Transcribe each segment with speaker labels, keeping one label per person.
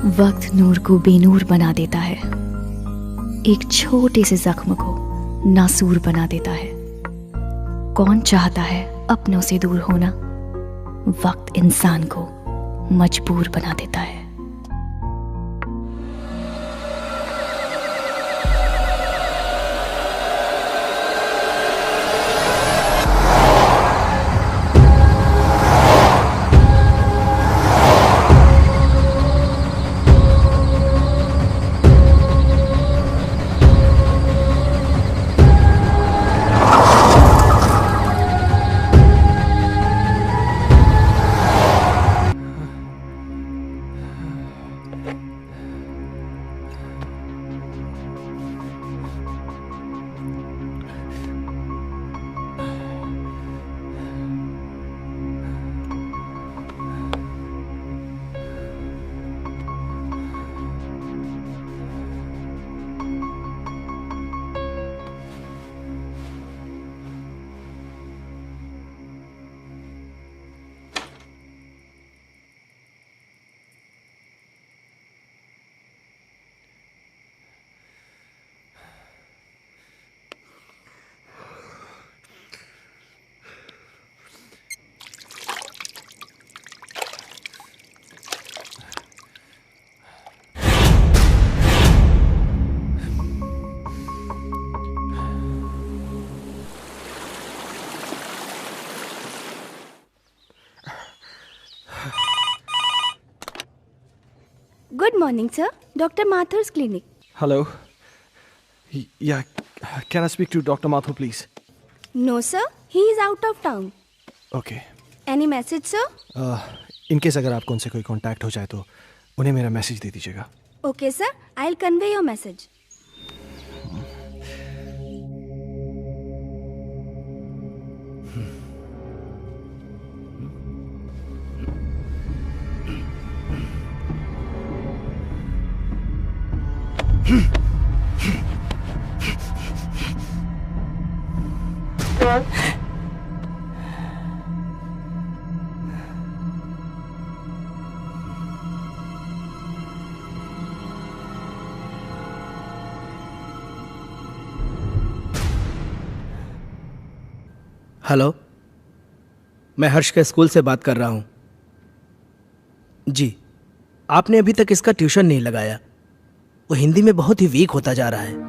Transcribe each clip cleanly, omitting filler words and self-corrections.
Speaker 1: वक्त नूर को बेनूर बना देता है, एक छोटे से जख्म को नासूर बना देता है। कौन चाहता है अपनों से दूर होना? वक्त इंसान को मजबूर बना देता है।
Speaker 2: Good morning, sir. Dr. Mathur's clinic.
Speaker 3: Hello. Yeah, can I speak to Dr. Mathur, please?
Speaker 2: No, sir. He is out of town.
Speaker 3: Okay.
Speaker 2: Any message, sir?
Speaker 3: In case अगर आपको उनसे कोई कांटेक्ट हो जाए तो उन्हें मेरा मैसेज दे दीजिएगा.
Speaker 2: Okay, sir. I'll convey your message.
Speaker 4: Hello, मैं हर्ष के स्कूल से बात कर रहा हूँ। जी, आपने अभी तक इसका ट्यूशन नहीं लगाया। वो हिंदी में बहुत ही वीक होता जा रहा है।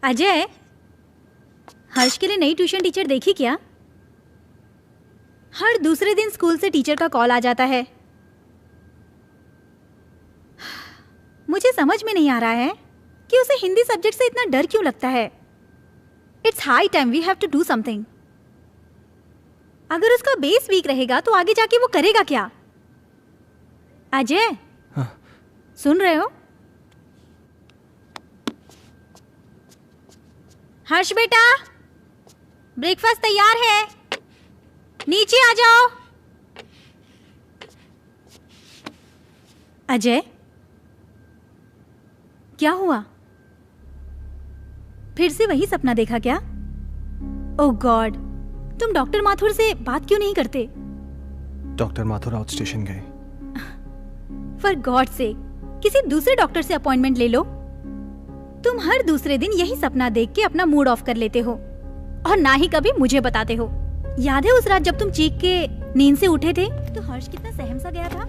Speaker 5: अजय, हर्ष के लिए नई ट्यूशन टीचर देखी क्या? हर दूसरे दिन स्कूल से टीचर का कॉल आ जाता है। मुझे समझ में नहीं आ रहा है कि उसे हिंदी सब्जेक्ट से इतना डर क्यों लगता है। It's high time we have to do something. अगर उसका बेस वीक रहेगा तो आगे जाके वो करेगा क्या? अजय,
Speaker 3: हाँ?
Speaker 5: सुन रहे हो? हर्ष बेटा, ब्रेकफास्ट तैयार है, नीचे आ जाओ। अजय, क्या हुआ? फिर से वही सपना देखा क्या? ओह गॉड, तुम डॉक्टर माथुर से बात क्यों नहीं करते?
Speaker 3: डॉक्टर माथुर आउट स्टेशन गए।
Speaker 5: फॉर गॉड सेक, किसी दूसरे डॉक्टर से अपॉइंटमेंट ले लो। तुम हर दूसरे दिन यही सपना देख के अपना मूड ऑफ कर लेते हो और ना ही कभी मुझे बताते हो। याद है उस रात जब तुम चीख के नींद से उठे थे तो हर्ष कितना सहम सा गया था?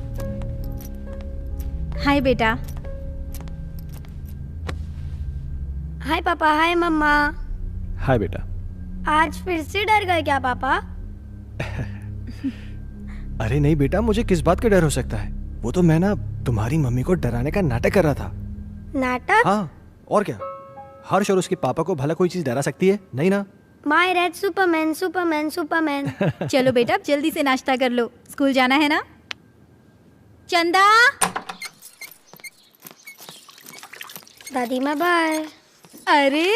Speaker 5: हाय बेटा।
Speaker 2: हाय पापा, हाय मम्मा।
Speaker 3: हाय बेटा।
Speaker 2: आज फिर से डर गए क्या पापा?
Speaker 3: अरे नहीं बेटा, मुझे किस बात का डर हो सकता है? वो तो मैं ना तुम्हारी मम्मी को डराने का नाटक कर रहा था।
Speaker 2: नाटक?
Speaker 3: हाँ, और क्या? हर्ष और उसके पापा को भला कोई चीज डरा सकती है? नहीं ना।
Speaker 2: My red Superman, Superman, Superman.
Speaker 5: चलो बेटा, अब जल्दी से नाश्ता कर लो, स्कूल जाना है ना। चंदा।
Speaker 2: दादी माँ बाय।
Speaker 6: अरे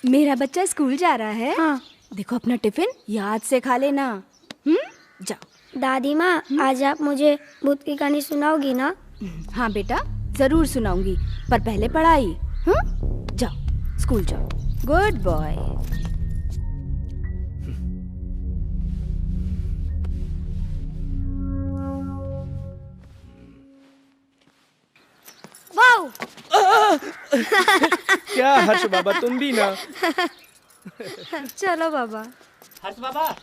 Speaker 6: मेरा बच्चा स्कूल जा रहा है।
Speaker 2: हाँ।
Speaker 6: देखो अपना टिफिन याद से खा लेना। जाओ।
Speaker 2: दादी माँ आज आप मुझे भूत की कहानी सुनाओगी ना?
Speaker 6: हाँ बेटा जरूर सुनाऊंगी, पर पहले पढ़ाई। जाओ स्कूल जाओ। Good boy.
Speaker 2: वाओ।
Speaker 3: क्या हर्ष बाबा, तुम भी ना।
Speaker 6: चलो बाबा।
Speaker 4: हर्ष बाबा।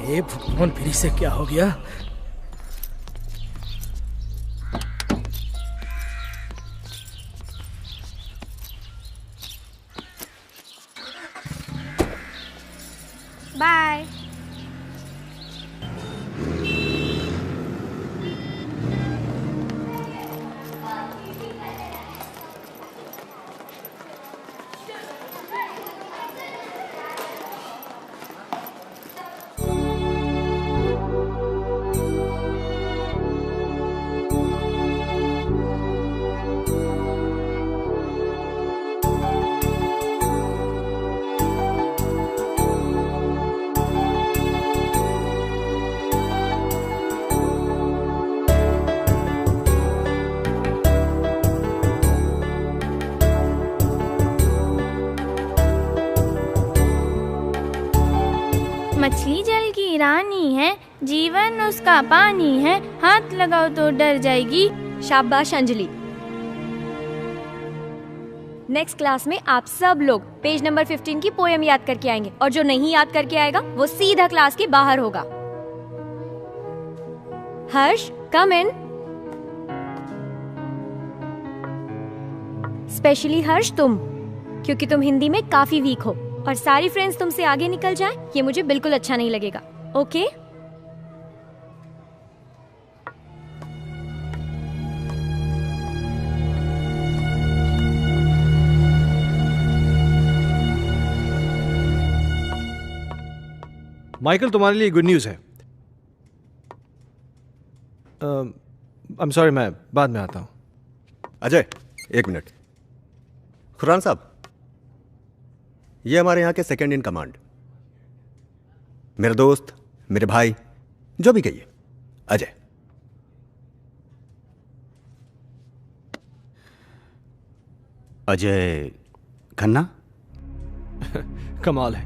Speaker 4: ये भगवान फिर से क्या हो गया?
Speaker 2: बाय।
Speaker 7: मछली जल की रानी है, जीवन उसका पानी है, हाथ लगाओ तो डर जाएगी।
Speaker 6: शाबाश अंजलि। नेक्स्ट क्लास में आप सब लोग पेज नंबर 15 की पोएम याद करके आएंगे, और जो नहीं याद करके आएगा वो सीधा क्लास के बाहर होगा। हर्ष कम इन। स्पेशली हर्ष तुम, क्योंकि तुम हिंदी में काफी वीक हो और सारी फ्रेंड्स तुमसे आगे निकल जाएं, ये मुझे बिल्कुल अच्छा नहीं लगेगा। ओके?
Speaker 3: माइकल, तुम्हारे लिए गुड न्यूज़ है। आई एम सॉरी, मैं बाद में आता हूँ।
Speaker 8: अजय एक मिनट। खुरान साहब, ये हमारे यहाँ के सेकंड इन कमांड, मेरे दोस्त, मेरे भाई, जो भी कहिए, अजय।
Speaker 9: अजय खन्ना?
Speaker 3: कमाल है,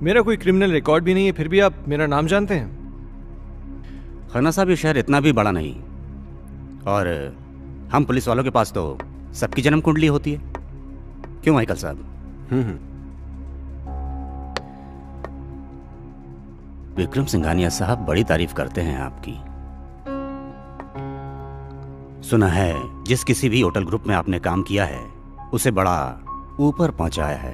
Speaker 3: मेरा कोई क्रिमिनल रिकॉर्ड भी नहीं है, फिर भी आप मेरा नाम जानते हैं।
Speaker 9: खन्ना साहब, ये शहर इतना भी बड़ा नहीं, और हम पुलिस वालों के पास तो सबकी जन्म कुंडली होती है। क्यों माइकल साहब? विक्रम सिंघानिया साहब बड़ी तारीफ करते हैं आपकी। सुना है जिस किसी भी होटल ग्रुप में आपने काम किया है उसे बड़ा ऊपर पहुंचाया है।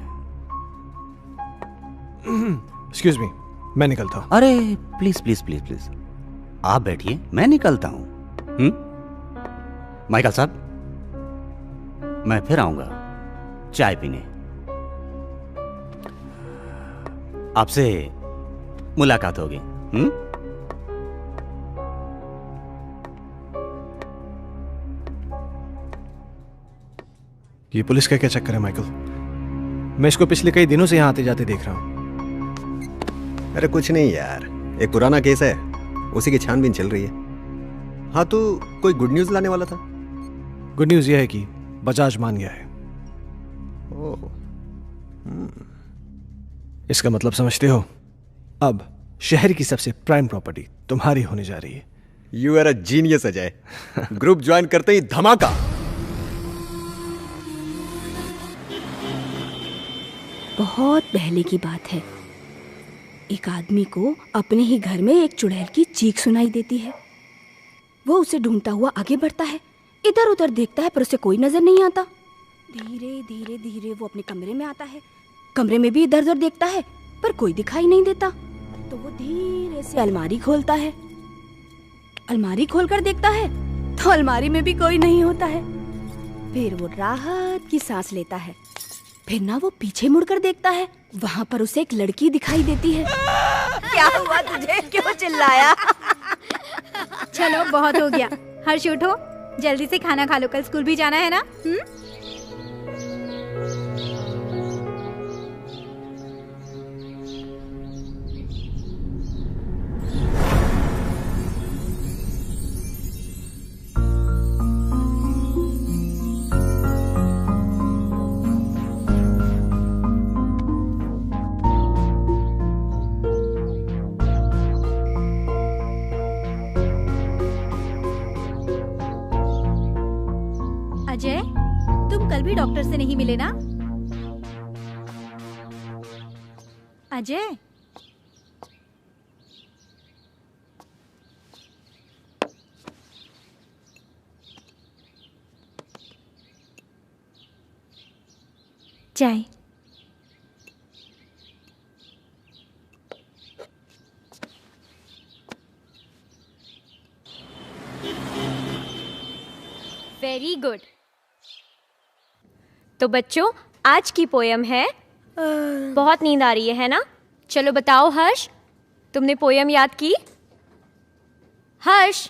Speaker 3: एक्सक्यूज मी, मैं निकलता हूं।
Speaker 9: अरे प्लीज प्लीज प्लीज प्लीज, आप बैठिए, मैं निकलता हूं। माइकल साहब, मैं फिर आऊंगा चाय पीने। आपसे मुलाकात होगी।
Speaker 3: ये पुलिस का क्या चक्कर है माइकल? मैं इसको पिछले कई दिनों से यहाँ आते जाते देख रहा हूँ।
Speaker 8: अरे कुछ नहीं यार, एक पुराना केस है, उसी की छानबीन चल रही है। हाँ, तू कोई गुड न्यूज लाने वाला था?
Speaker 3: गुड न्यूज यह है कि बजाज मान गया है। इसका मतलब समझते हो? अब शहर की सबसे प्राइम प्रॉपर्टी तुम्हारी होने जा रही है।
Speaker 8: You are a genius Ajay. Group join करते ही धमाका।
Speaker 6: बहुत पहले की बात है, एक आदमी को अपने ही घर में एक चुड़ैल की चीख सुनाई देती है। वो उसे ढूंढता हुआ आगे बढ़ता है, इधर उधर देखता है पर उसे कोई नजर नहीं आता। धीरे धीरे धीरे वो अपने कमरे में आता है, कमरे में भी इधर उधर देखता है पर कोई दिखाई नहीं देता। तो वो धीरे से अलमारी खोलता है, अलमारी खोलकर देखता है तो अलमारी में भी कोई नहीं होता है। फिर वो राहत की सांस लेता है, फिर ना वो पीछे मुड़कर देखता है, वहाँ पर उसे एक लड़की दिखाई देती है। क्या हुआ तुझे, क्यों चिल्लाया?
Speaker 5: चलो बहुत हो गया। हर्ष उठो, जल्दी से खाना खा लो, कल स्कूल भी जाना है ना। अजय, तुम कल भी डॉक्टर से नहीं मिले ना? अजय, चाय।
Speaker 10: Very good. तो बच्चों, आज की पोयम है बहुत नींद आ रही है ना? चलो बताओ हर्ष, तुमने पोयम याद की? हर्ष,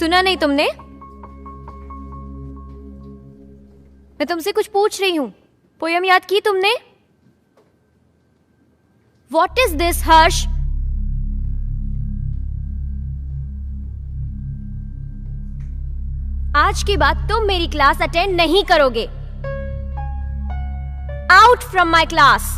Speaker 10: सुना नहीं तुमने? मैं तुमसे कुछ पूछ रही हूं। पोयम याद की तुमने? What is this, हर्ष? आज के बाद तुम मेरी क्लास अटेंड नहीं करोगे। Out from my class.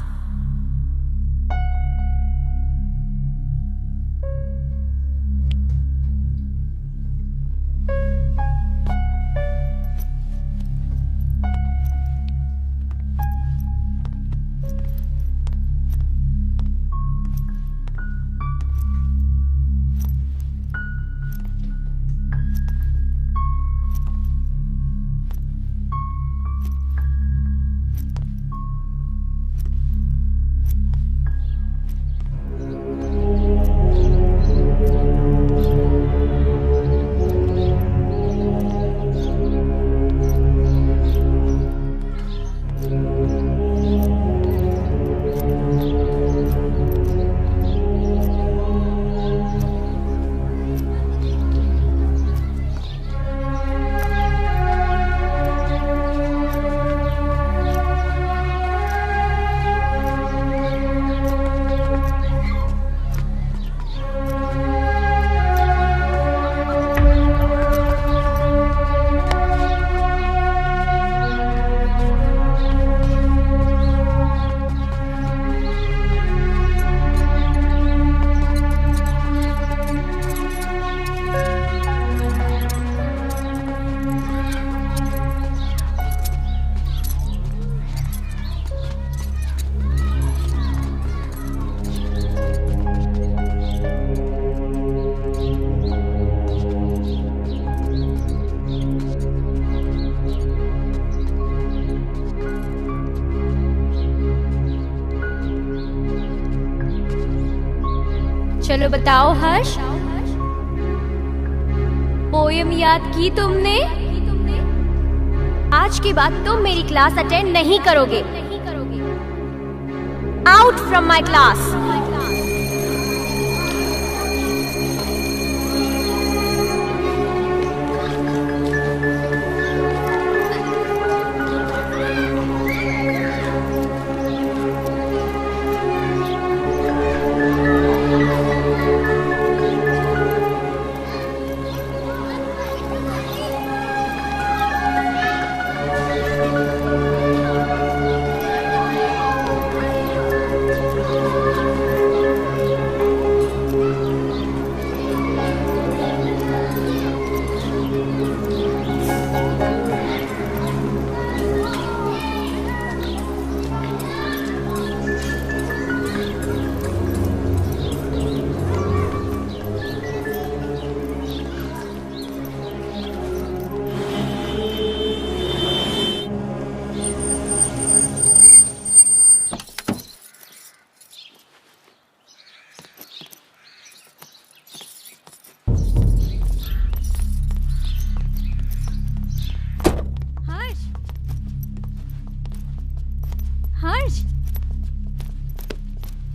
Speaker 10: चलो बताओ हर्ष, पोयम याद की तुमने? आज के बाद तुम मेरी क्लास अटेंड नहीं करोगे। Out from my class.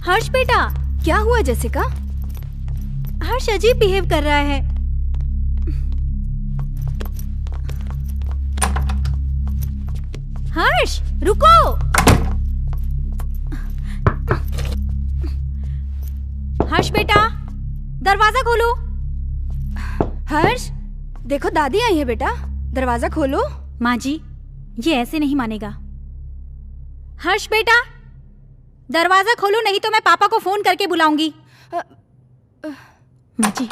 Speaker 5: हर्ष बेटा,
Speaker 6: क्या हुआ जेसिका?
Speaker 5: हर्ष अजीब बिहेव कर रहा है। हर्ष रुको। हर्ष बेटा, दरवाजा खोलो।
Speaker 6: हर्ष, देखो दादी आई है बेटा, दरवाजा खोलो।
Speaker 5: माँ जी, ये ऐसे नहीं मानेगा। हर्ष बेटा, दरवाजा खोलो, नहीं तो मैं पापा को फोन करके बुलाऊंगी। माँ जी।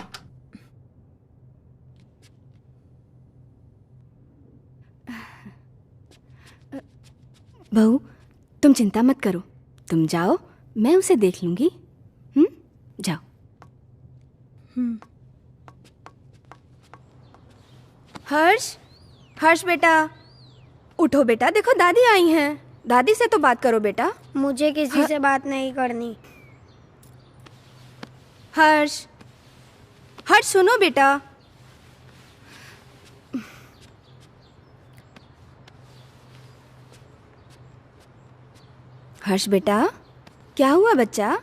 Speaker 6: बहू, तुम चिंता मत करो, तुम जाओ, मैं उसे देख लूंगी। जाओ। हर्ष, हर्ष बेटा, उठो बेटा, देखो दादी आई हैं। दादी से तो बात करो बेटा।
Speaker 2: मुझे किसी से बात नहीं करनी।
Speaker 6: हर्ष, हर्ष सुनो बेटा। हर्ष बेटा, क्या हुआ बच्चा?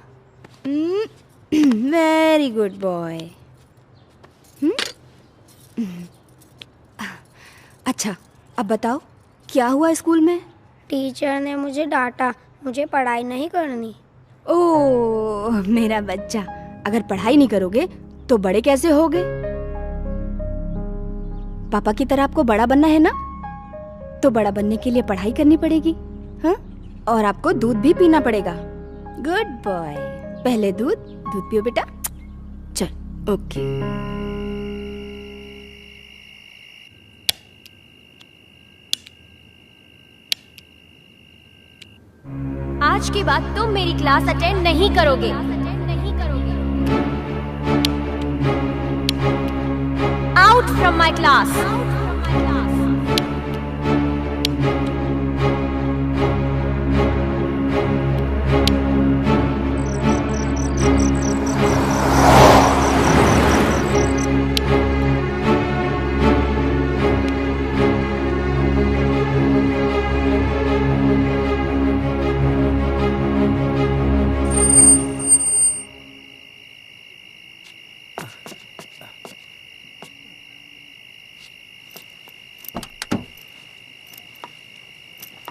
Speaker 6: Very good boy. अच्छा, अब बताओ क्या हुआ स्कूल में?
Speaker 2: टीचर ने मुझे डांटा, मुझे पढ़ाई नहीं करनी।
Speaker 6: ओह मेरा बच्चा, अगर पढ़ाई नहीं करोगे तो बड़े कैसे होगे? पापा की तरह आपको बड़ा बनना है ना, तो बड़ा बनने के लिए पढ़ाई करनी पड़ेगी। हाँ, और आपको दूध भी पीना पड़ेगा। गुड बॉय, पहले दूध पियो बेटा। चल, ओके।
Speaker 10: आज के बाद तुम मेरी क्लास अटेंड नहीं करोगे। Out from my class.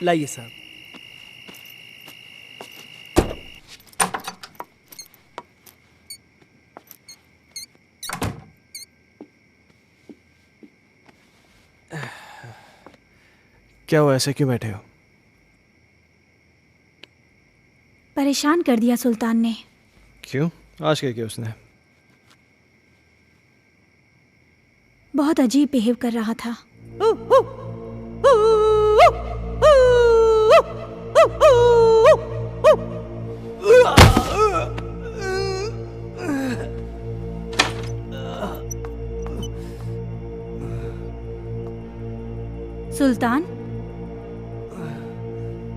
Speaker 4: लाइए साहब।
Speaker 3: क्या हुआ, ऐसे क्यों बैठे हो?
Speaker 5: परेशान कर दिया सुल्तान ने।
Speaker 3: क्यों? आज क्या किया उसने?
Speaker 5: बहुत अजीब बिहेव कर रहा था। सुल्तान,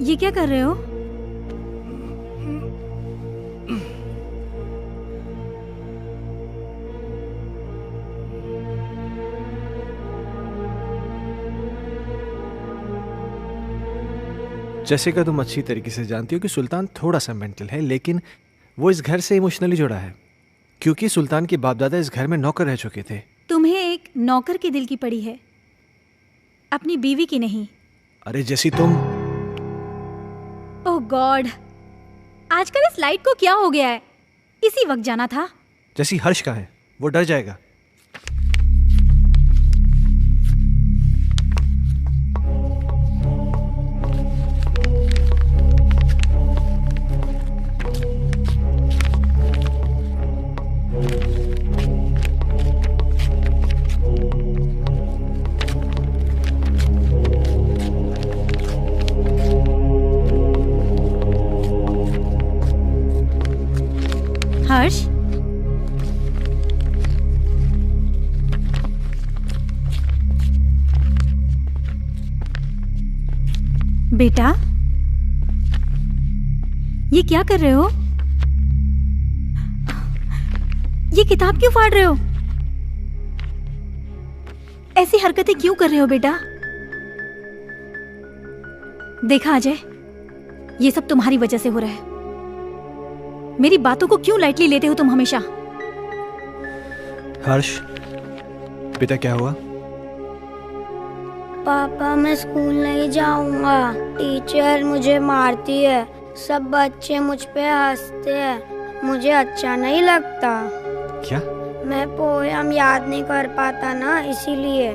Speaker 5: ये क्या कर रहे हो?
Speaker 3: जेसिका, तुम अच्छी तरीके से जानती हो कि सुल्तान थोड़ा सा मेंटल है, लेकिन वो इस घर से इमोशनली जुड़ा है क्योंकि सुल्तान के बाप दादा इस घर में नौकर रह चुके थे।
Speaker 5: तुम्हें एक नौकर के दिल की पड़ी है, अपनी बीवी की नहीं।
Speaker 3: अरे जैसी तुम।
Speaker 5: ओह गॉड, आजकल इस लाइट को क्या हो गया है? इसी वक्त जाना था।
Speaker 3: जैसी हर्ष का है, वो डर जाएगा।
Speaker 5: हर्ष, बेटा, ये क्या कर रहे हो? ये किताब क्यों फाड़ रहे हो? ऐसी हरकतें क्यों कर रहे हो बेटा? देखा अजय, ये सब तुम्हारी वजह से हो रहा है। मेरी बातों को क्यों लाइटली लेते हो तुम हमेशा?
Speaker 3: हर्ष, बेटा क्या हुआ?
Speaker 2: पापा मैं स्कूल नहीं जाऊंगा, टीचर मुझे मारती है, सब बच्चे मुझ पे हंसते हैं, मुझे अच्छा नहीं लगता।
Speaker 3: क्या?
Speaker 2: मैं पोयम याद नहीं कर पाता ना, इसीलिए।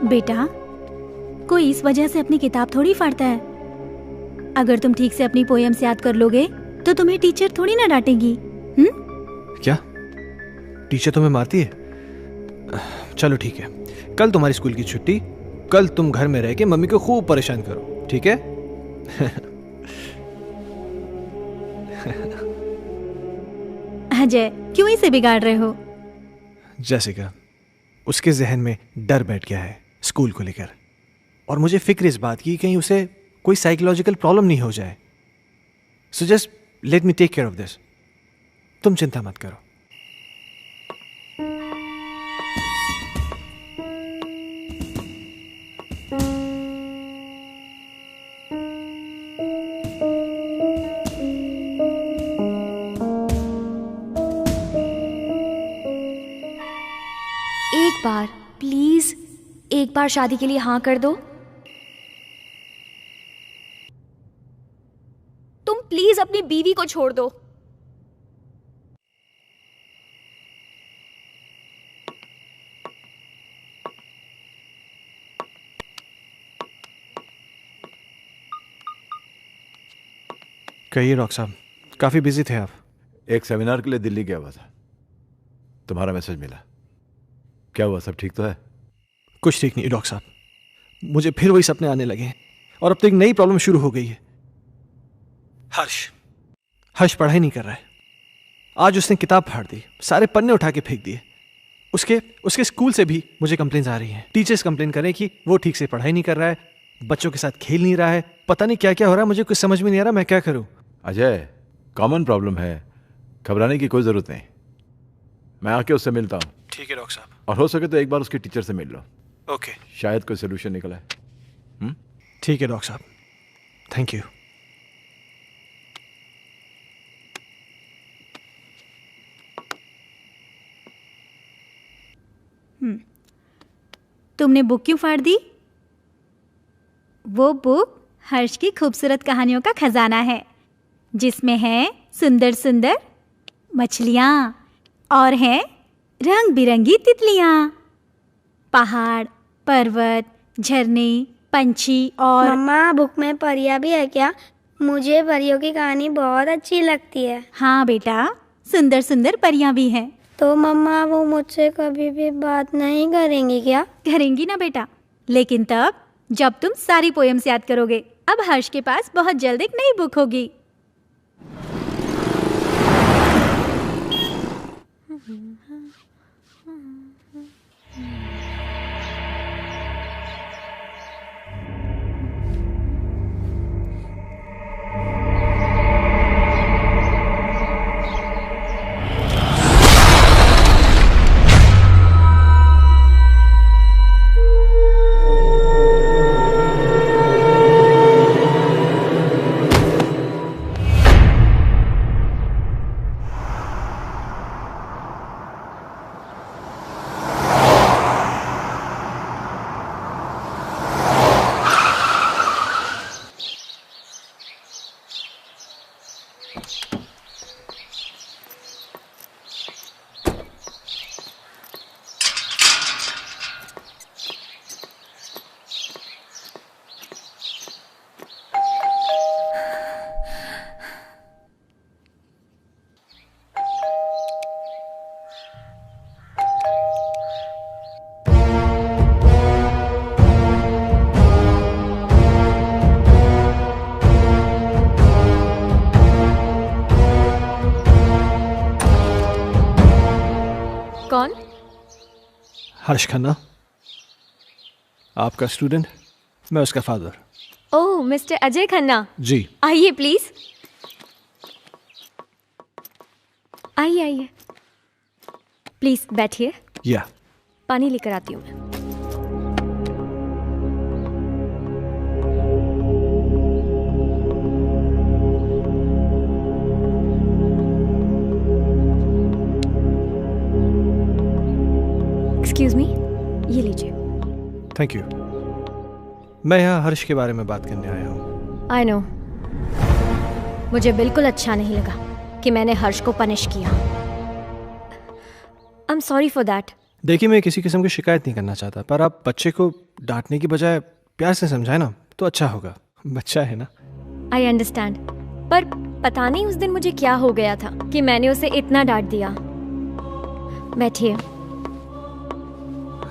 Speaker 5: बेटा, कोई इस वजह से अपनी किताब थोड़ी फाड़ता है। अगर तुम ठीक से अपनी पोएम्स याद कर लोगे तो तुम्हें टीचर थोड़ी ना डांटेगी।
Speaker 3: क्या टीचर तुम्हें मारती है? चलो ठीक है, कल तुम्हारी स्कूल की छुट्टी, कल तुम घर में रह के मम्मी को खूब परेशान करो, ठीक है?
Speaker 5: अजय, क्यों इसे बिगाड़ रहे हो?
Speaker 3: जैसिका, उसके जहन में डर बैठ गया है स्कूल को लेकर, और मुझे फिक्र इस बात की कहीं उसे कोई साइकोलॉजिकल प्रॉब्लम नहीं हो जाए। So just let me take care of this. तुम चिंता मत करो।
Speaker 1: एक बार प्लीज, एक बार शादी के लिए हाँ कर दो। तुम प्लीज अपनी बीवी को छोड़ दो।
Speaker 3: कहिए डॉक्टर साहब, काफी बिजी थे आप।
Speaker 11: एक सेमिनार के लिए दिल्ली गया हुआ था, तुम्हारा मैसेज मिला। क्या हुआ, सब ठीक तो है?
Speaker 3: कुछ ठीक नहीं डॉक्टर साहब, मुझे फिर वही सपने आने लगे हैं और अब तो एक नई प्रॉब्लम शुरू हो गई है। हर्ष पढ़ाई नहीं कर रहा है। आज उसने किताब फाड़ दी, सारे पन्ने उठा के फेंक दिए। उसके स्कूल से भी मुझे कंप्लेंट्स आ रही हैं। टीचर्स कंप्लेन कर रहे हैं कि वो ठीक से पढ़ाई नहीं कर रहा है, बच्चों के साथ खेल नहीं रहा है, पता नहीं क्या क्या हो रहा है। मुझे कुछ समझ में नहीं आ रहा, मैं क्या करूं?
Speaker 11: अजय, कॉमन प्रॉब्लम है, घबराने की कोई जरूरत नहीं। मैं आके उससे मिलता हूँ।
Speaker 3: ठीक है डॉक्टर साहब।
Speaker 11: और हो सके तो एक बार उसके टीचर से मिल लो।
Speaker 3: ओके,
Speaker 11: शायद कोई सोल्यूशन निकला है।
Speaker 3: ठीक है डॉक्टर साहब, थैंक यू।
Speaker 5: तुमने बुक क्यों फाड़ दी? वो बुक हर्ष की खूबसूरत कहानियों का खजाना है, जिसमें है सुंदर सुंदर मछलियाँ और हैं रंग बिरंगी तितलियाँ, पहाड़, पर्वत, झरने, पंछी और।
Speaker 2: मम्मा, बुक में परियां भी है क्या? मुझे परियों की कहानी बहुत अच्छी लगती है।
Speaker 5: हाँ बेटा, सुंदर सुंदर परियां भी हैं।
Speaker 2: तो मम्मा, वो मुझसे कभी भी बात नहीं करेंगी क्या?
Speaker 5: करेंगी ना बेटा, लेकिन तब जब तुम सारी पोएम्स याद करोगे। अब हर्ष के पास बहुत जल्द एक नई बुक होगी।
Speaker 10: कौन?
Speaker 3: हर्ष खन्ना, आपका स्टूडेंट, मैं उसका फादर।
Speaker 10: ओह, मिस्टर अजय खन्ना,
Speaker 3: जी
Speaker 10: आइए प्लीज। आइए आइए, प्लीज बैठिए।
Speaker 3: या
Speaker 10: पानी लेकर आती हूँ मैं।
Speaker 3: Thank you. मैं यहाँ हर्ष के बारे में बात करने आया हूँ।
Speaker 10: आई नो, मुझे बिल्कुल अच्छा नहीं लगा कि मैंने हर्ष को पनिश किया। I am sorry for that.
Speaker 3: देखिए, मैं किसी किस्म की शिकायत नहीं करना चाहता, पर आप बच्चे को डांटने की बजाय प्यार से समझाए ना तो अच्छा होगा। बच्चा है ना।
Speaker 10: आई अंडरस्टैंड, पर पता नहीं उस दिन मुझे क्या हो गया था कि मैंने उसे इतना डांट दिया। बैठिए।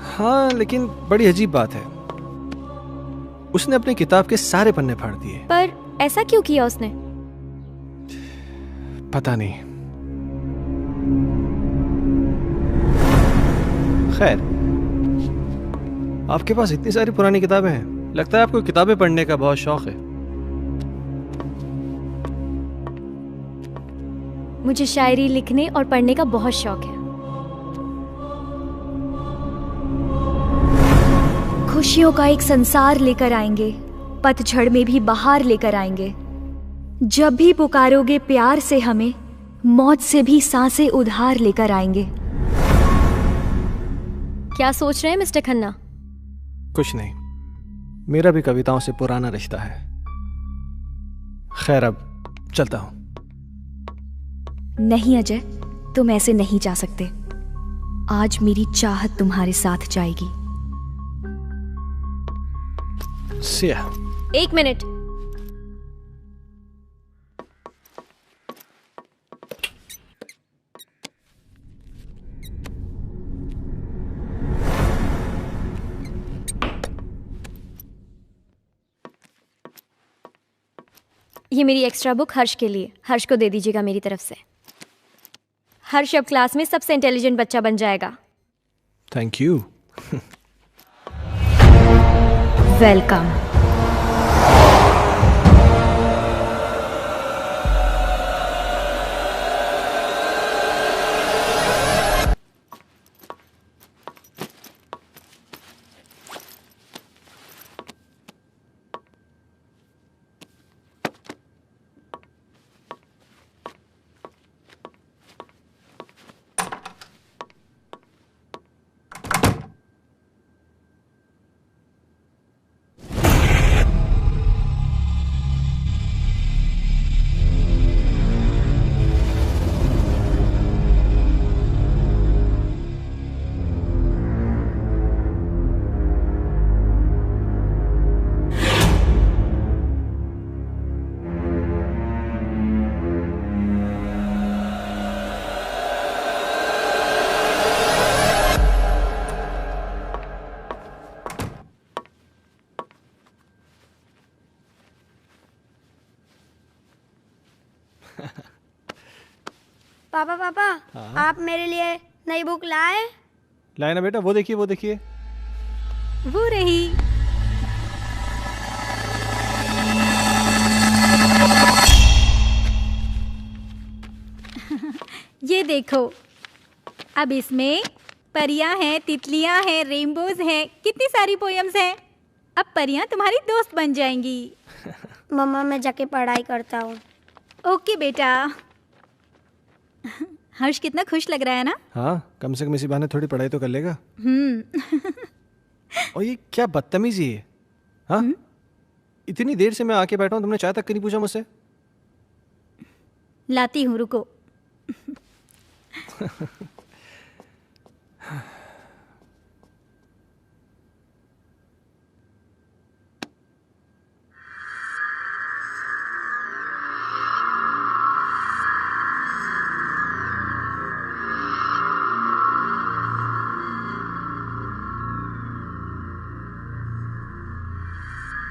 Speaker 3: हाँ, लेकिन बड़ी अजीब बात है, उसने अपनी किताब के सारे पन्ने फाड़ दिए।
Speaker 10: पर ऐसा क्यों किया उसने?
Speaker 3: पता नहीं। खैर, आपके पास इतनी सारी पुरानी किताबें हैं, लगता है आपको किताबें पढ़ने का बहुत शौक है।
Speaker 10: मुझे शायरी लिखने और पढ़ने का बहुत शौक है। खुशियों का एक संसार लेकर आएंगे, पतझड़ में भी बहार लेकर आएंगे। जब भी पुकारोगे प्यार से हमें, मौत से भी सांसें उधार लेकर आएंगे। क्या सोच रहे हैं मिस्टर खन्ना?
Speaker 3: कुछ नहीं, मेरा भी कविताओं से पुराना रिश्ता है। खैर, अब चलता हूं।
Speaker 1: नहीं अजय, तुम ऐसे नहीं जा सकते। आज मेरी चाहत तुम्हारे साथ जाएगी।
Speaker 3: सिया।
Speaker 10: एक मिनट। ये मेरी एक्स्ट्रा बुक हर्ष के लिए। हर्ष को दे दीजिएगा मेरी तरफ से। हर्ष अब क्लास में सबसे इंटेलिजेंट बच्चा बन जाएगा।
Speaker 3: Thank you.
Speaker 1: वेलकम।
Speaker 2: पापा पापा, आप मेरे लिए नई बुक लाए?
Speaker 3: लाए ना बेटा, वो देखिए वो देखिए।
Speaker 5: वो रही। ये देखो, अब इसमें परियां हैं, तितलियां हैं, रेनबोज हैं, कितनी सारी पोयम्स हैं। अब परियां तुम्हारी दोस्त बन जाएंगी।
Speaker 2: मम्मा, मैं जाके पढ़ाई करता हूँ।
Speaker 5: ओके बेटा। हर्ष कितना खुश लग रहा है ना?
Speaker 3: हाँ, कम से कम इसी बहाने थोड़ी पढ़ाई तो कर लेगा। और ये क्या बदतमीजी है? हाँ, इतनी देर से मैं आके बैठा हूँ, तुमने चाय तक नहीं पूछा मुझसे।
Speaker 5: लाती हूँ, रुको।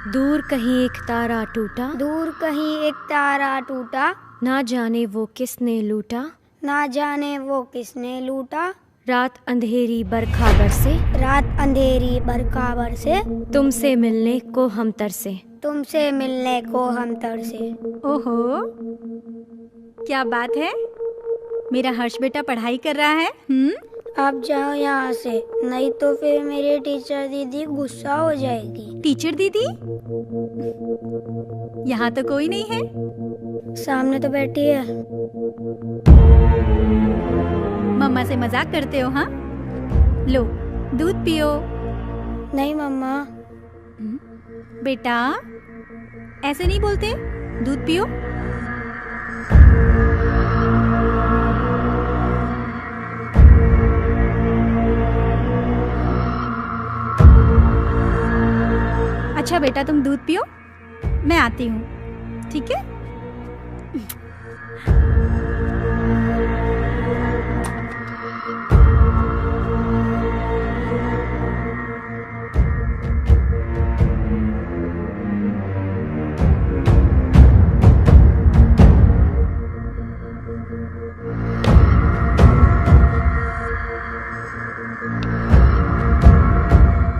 Speaker 10: दूर कहीं एक तारा टूटा,
Speaker 2: दूर कहीं एक तारा टूटा,
Speaker 10: ना जाने वो किसने लूटा,
Speaker 2: ना जाने वो किसने लूटा।
Speaker 10: रात अंधेरी बरखा बरसे,
Speaker 2: रात अंधेरी बरखा बरसे,
Speaker 10: तुमसे मिलने को हम तरसे,
Speaker 2: तुमसे मिलने को हम तरसे।
Speaker 5: ओहो, क्या बात है। मेरा हर्ष बेटा पढ़ाई कर रहा है।
Speaker 2: आप जाओ यहाँ से, नहीं तो फिर मेरी टीचर दीदी गुस्सा हो जाएगी।
Speaker 5: टीचर दीदी? यहाँ तो कोई नहीं है।
Speaker 2: सामने तो बैठी है।
Speaker 5: मम्मा से मजाक करते हो? हाँ, लो दूध पियो।
Speaker 2: नहीं मम्मा।
Speaker 5: बेटा ऐसे नहीं बोलते, दूध पियो। अच्छा बेटा तुम दूध पियो, मैं आती हूँ, ठीक है?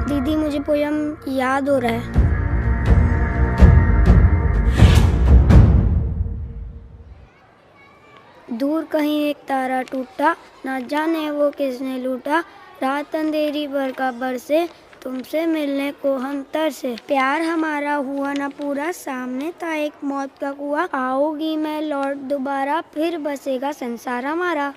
Speaker 2: दीदी मुझे पोयम याद हो रहा है। दूर कहीं एक तारा टूटा, ना जाने वो किसने लूटा। रात अंधेरी बरखा बरसे, तुमसे मिलने को हम तरसे। प्यार हमारा हुआ ना पूरा, सामने था एक मौत का कुआं। आओगी मैं लौट दोबारा, फिर बसेगा संसार हमारा।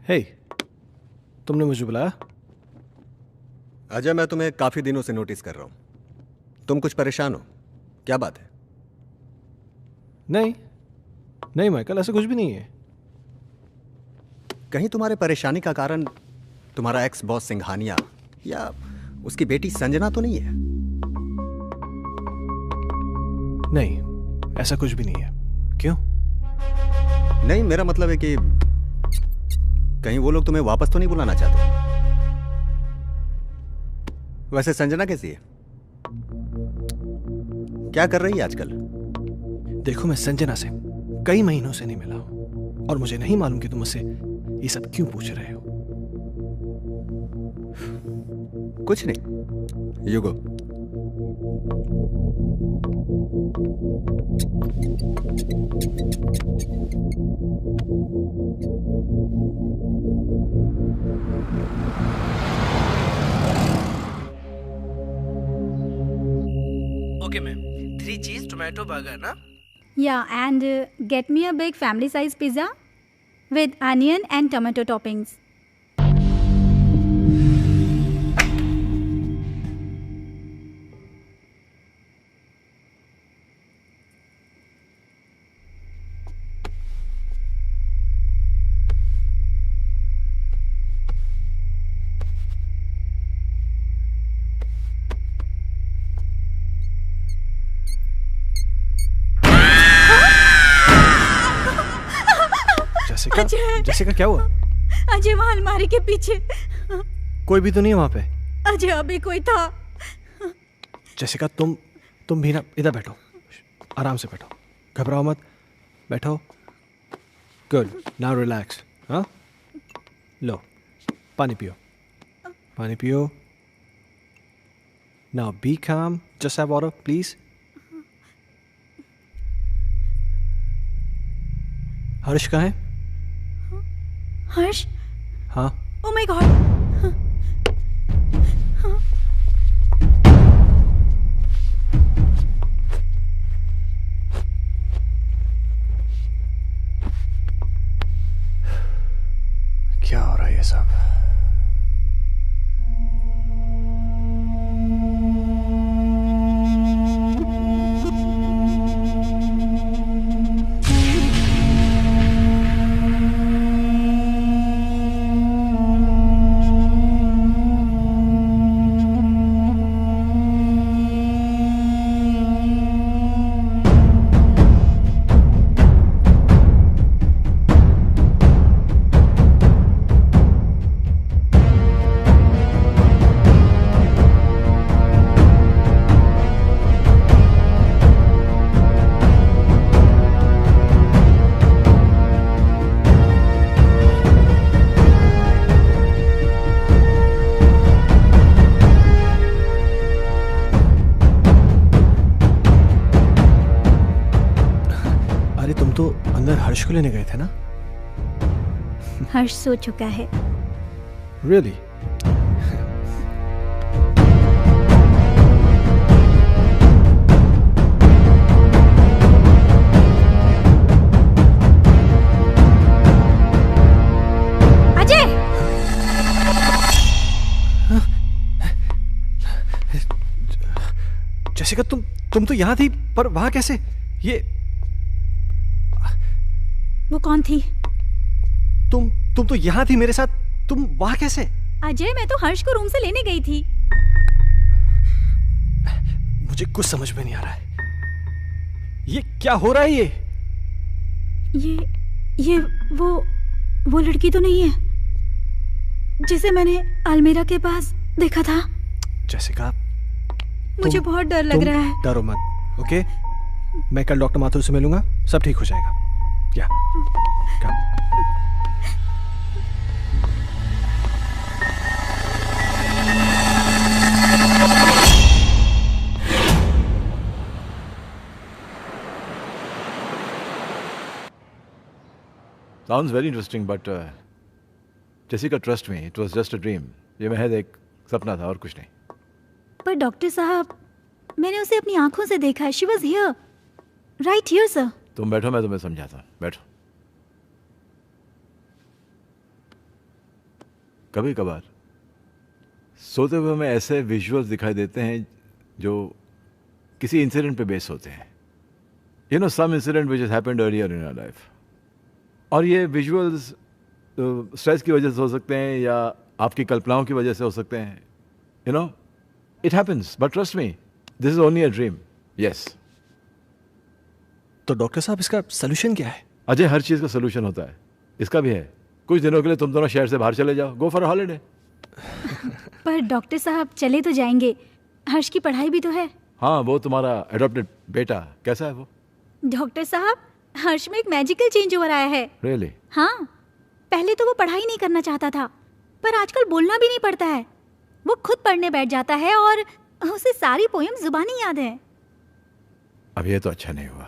Speaker 3: हे, तुमने मुझे बुलाया?
Speaker 8: अजय, मैं तुम्हें काफी दिनों से नोटिस कर रहा हूं। तुम कुछ परेशान हो, क्या बात है?
Speaker 3: नहीं माइकल, ऐसा कुछ भी नहीं है।
Speaker 8: कहीं तुम्हारे परेशानी का कारण तुम्हारा एक्स बॉस सिंघानिया या उसकी बेटी संजना तो नहीं है?
Speaker 3: नहीं, ऐसा कुछ भी नहीं है। क्यों?
Speaker 8: नहीं, मेरा मतलब है कि कहीं वो लोग तुम्हें वापस तो नहीं बुलाना चाहते? वैसे संजना कैसी है? क्या कर रही है आजकल?
Speaker 3: देखो, मैं संजना से कई महीनों से नहीं मिला हूं और मुझे नहीं मालूम कि तुम मुझसे ये सब क्यों पूछ रहे हो।
Speaker 8: कुछ नहीं, यू गो।
Speaker 4: ओके मैम, 3 चीज टोमेटो बर्गर ना?
Speaker 5: Yeah, and get me a big family size pizza with onion and tomato toppings.
Speaker 3: Jessica, क्या हुआ?
Speaker 5: अजय वहाँ अलमारी के पीछे।
Speaker 3: कोई भी तो नहीं है वहां पे।
Speaker 5: अजय अभी कोई था।
Speaker 3: जैसिका, तुम भी ना, इधर बैठो, आराम से बैठो, घबराओ मत, बैठो। Good, now relax. हाँ, लो पानी पियो, पानी पियो। नाउ बी काम, जस्ट हैव वाटर प्लीज। हर्ष कहाँ है?
Speaker 5: हर्ष?
Speaker 3: हाँ।
Speaker 5: Oh my God.
Speaker 3: क्या हो रहा है ये सब? हर्ष को लेने गए थे ना?
Speaker 5: हर्ष सो चुका है।
Speaker 3: रियली?
Speaker 5: अजय!
Speaker 3: जैसिका, तुम तो यहाँ थी, पर वहां कैसे? ये
Speaker 5: वो कौन थी?
Speaker 3: तुम तो यहाँ थी मेरे साथ, तुम वहां कैसे?
Speaker 5: अजय, मैं तो हर्ष को रूम से लेने गई थी।
Speaker 3: मुझे कुछ समझ में नहीं आ रहा है। ये क्या हो रहा है?
Speaker 5: ये वो लड़की तो नहीं है जिसे मैंने अलमीरा के पास देखा था।
Speaker 3: जैसिका,
Speaker 5: मुझे बहुत डर लग रहा है।
Speaker 3: डरो मत, ओके? मैं कल डॉक्टर माथुर से मिलूंगा, सब ठीक हो जाएगा। या
Speaker 11: Sounds very interesting, but Jessica, trust me, it was just a dream. ये महज एक सपना था और कुछ नहीं।
Speaker 5: पर डॉक्टर साहब, मैंने उसे अपनी आंखों से देखा है। She was here, right here, sir.
Speaker 11: तुम बैठो, मैं तुम्हें समझाता हूँ। बैठो। कभी कभार सोते हुए हमें ऐसे विजुअल्स दिखाई देते हैं जो किसी इंसिडेंट पे बेस होते हैं। You know, some incident which has happened earlier in our life. और ये विजुअल्स स्ट्रेस की वजह से हो सकते हैं या आपकी कल्पनाओं की वजह से हो सकते हैं। You no, it happens, but trust me, this is only a dream. Yes.
Speaker 3: तो डॉक्टर साहब, इसका सोल्यूशन क्या है?
Speaker 11: अजय, हर चीज़ का सोल्यूशन होता है, इसका भी है। कुछ दिनों के लिए तुम दोनों शहर से बाहर चले जाओ, गो फॉर हॉलिडे।
Speaker 5: पर डॉक्टर साहब, चले तो जाएंगे, हर्ष की पढ़ाई भी तो है।
Speaker 11: हाँ, वो तुम्हारा एडॉप्टेड बेटा कैसा है वो?
Speaker 5: डॉक्टर साहब, हर्ष में एक मैजिकल चेंज ओवर आया है।
Speaker 11: रियली?
Speaker 5: हाँ, पहले तो वो पढ़ाई नहीं करना चाहता था, पर आजकल बोलना भी नहीं पड़ता है। वो खुद पढ़ने बैठ जाता है और उसे सारी पोएम जुबानी याद है।
Speaker 11: अब ये तो अच्छा नहीं हुआ।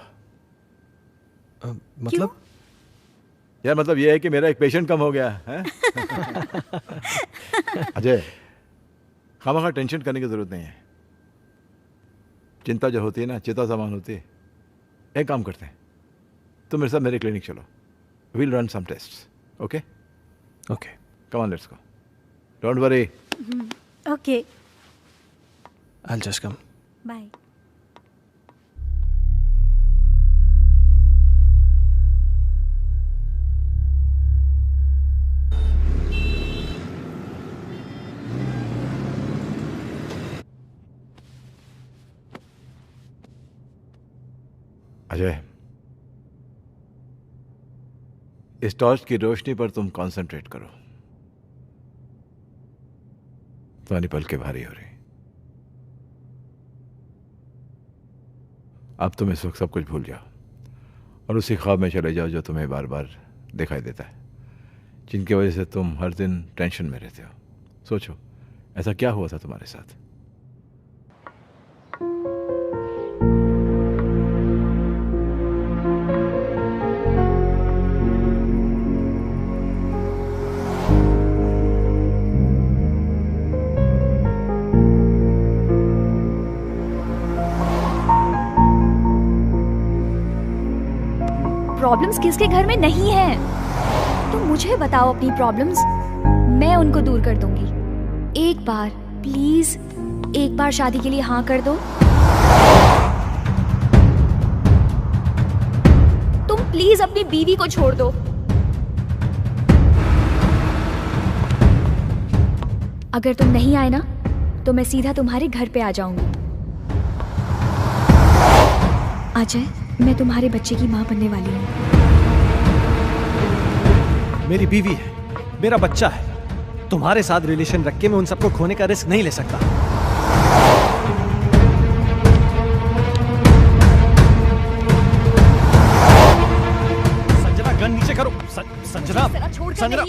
Speaker 3: मतलब?
Speaker 11: यार, मतलब ये है कि मेरा एक पेशेंट कम हो गया है। अजय, खामखा टेंशन करने की जरूरत नहीं है। चिंता जो होती है ना, चिता समान होती है। एक काम करते हैं, तुम मेरे साथ मेरे क्लिनिक चलो, we'll run some tests. Okay
Speaker 3: okay,
Speaker 11: come on, let's go, don't worry.
Speaker 5: Okay,
Speaker 3: I will just come.
Speaker 5: Bye.
Speaker 11: Ajay, इस टॉर्च की रोशनी पर तुम कंसंट्रेट करो। तुम्हारी पलकें भारी हो रही। अब तुम इस वक्त सब कुछ भूल जाओ और उसी ख्वाब में चले जाओ जो तुम्हें बार बार दिखाई देता है, जिनकी वजह से तुम हर दिन टेंशन में रहते हो। सोचो, ऐसा क्या हुआ था तुम्हारे साथ?
Speaker 10: प्रॉब्लम्स किसके घर में नहीं है? तुम मुझे बताओ अपनी प्रॉब्लम्स, मैं उनको दूर कर दूंगी। एक बार प्लीज, एक बार शादी के लिए हाँ कर दो। तुम प्लीज अपनी बीवी को छोड़ दो। अगर तुम नहीं आए ना, तो मैं सीधा तुम्हारे घर पे आ जाऊंगी। अजय, मैं तुम्हारे बच्चे की माँ बनने वाली हूँ।
Speaker 3: मेरी बीवी है, मेरा बच्चा है। तुम्हारे साथ रिलेशन रख के मैं उन सबको खोने का रिस्क नहीं ले सकता। संजना, गन नीचे करो। Sanjana, Sanjana,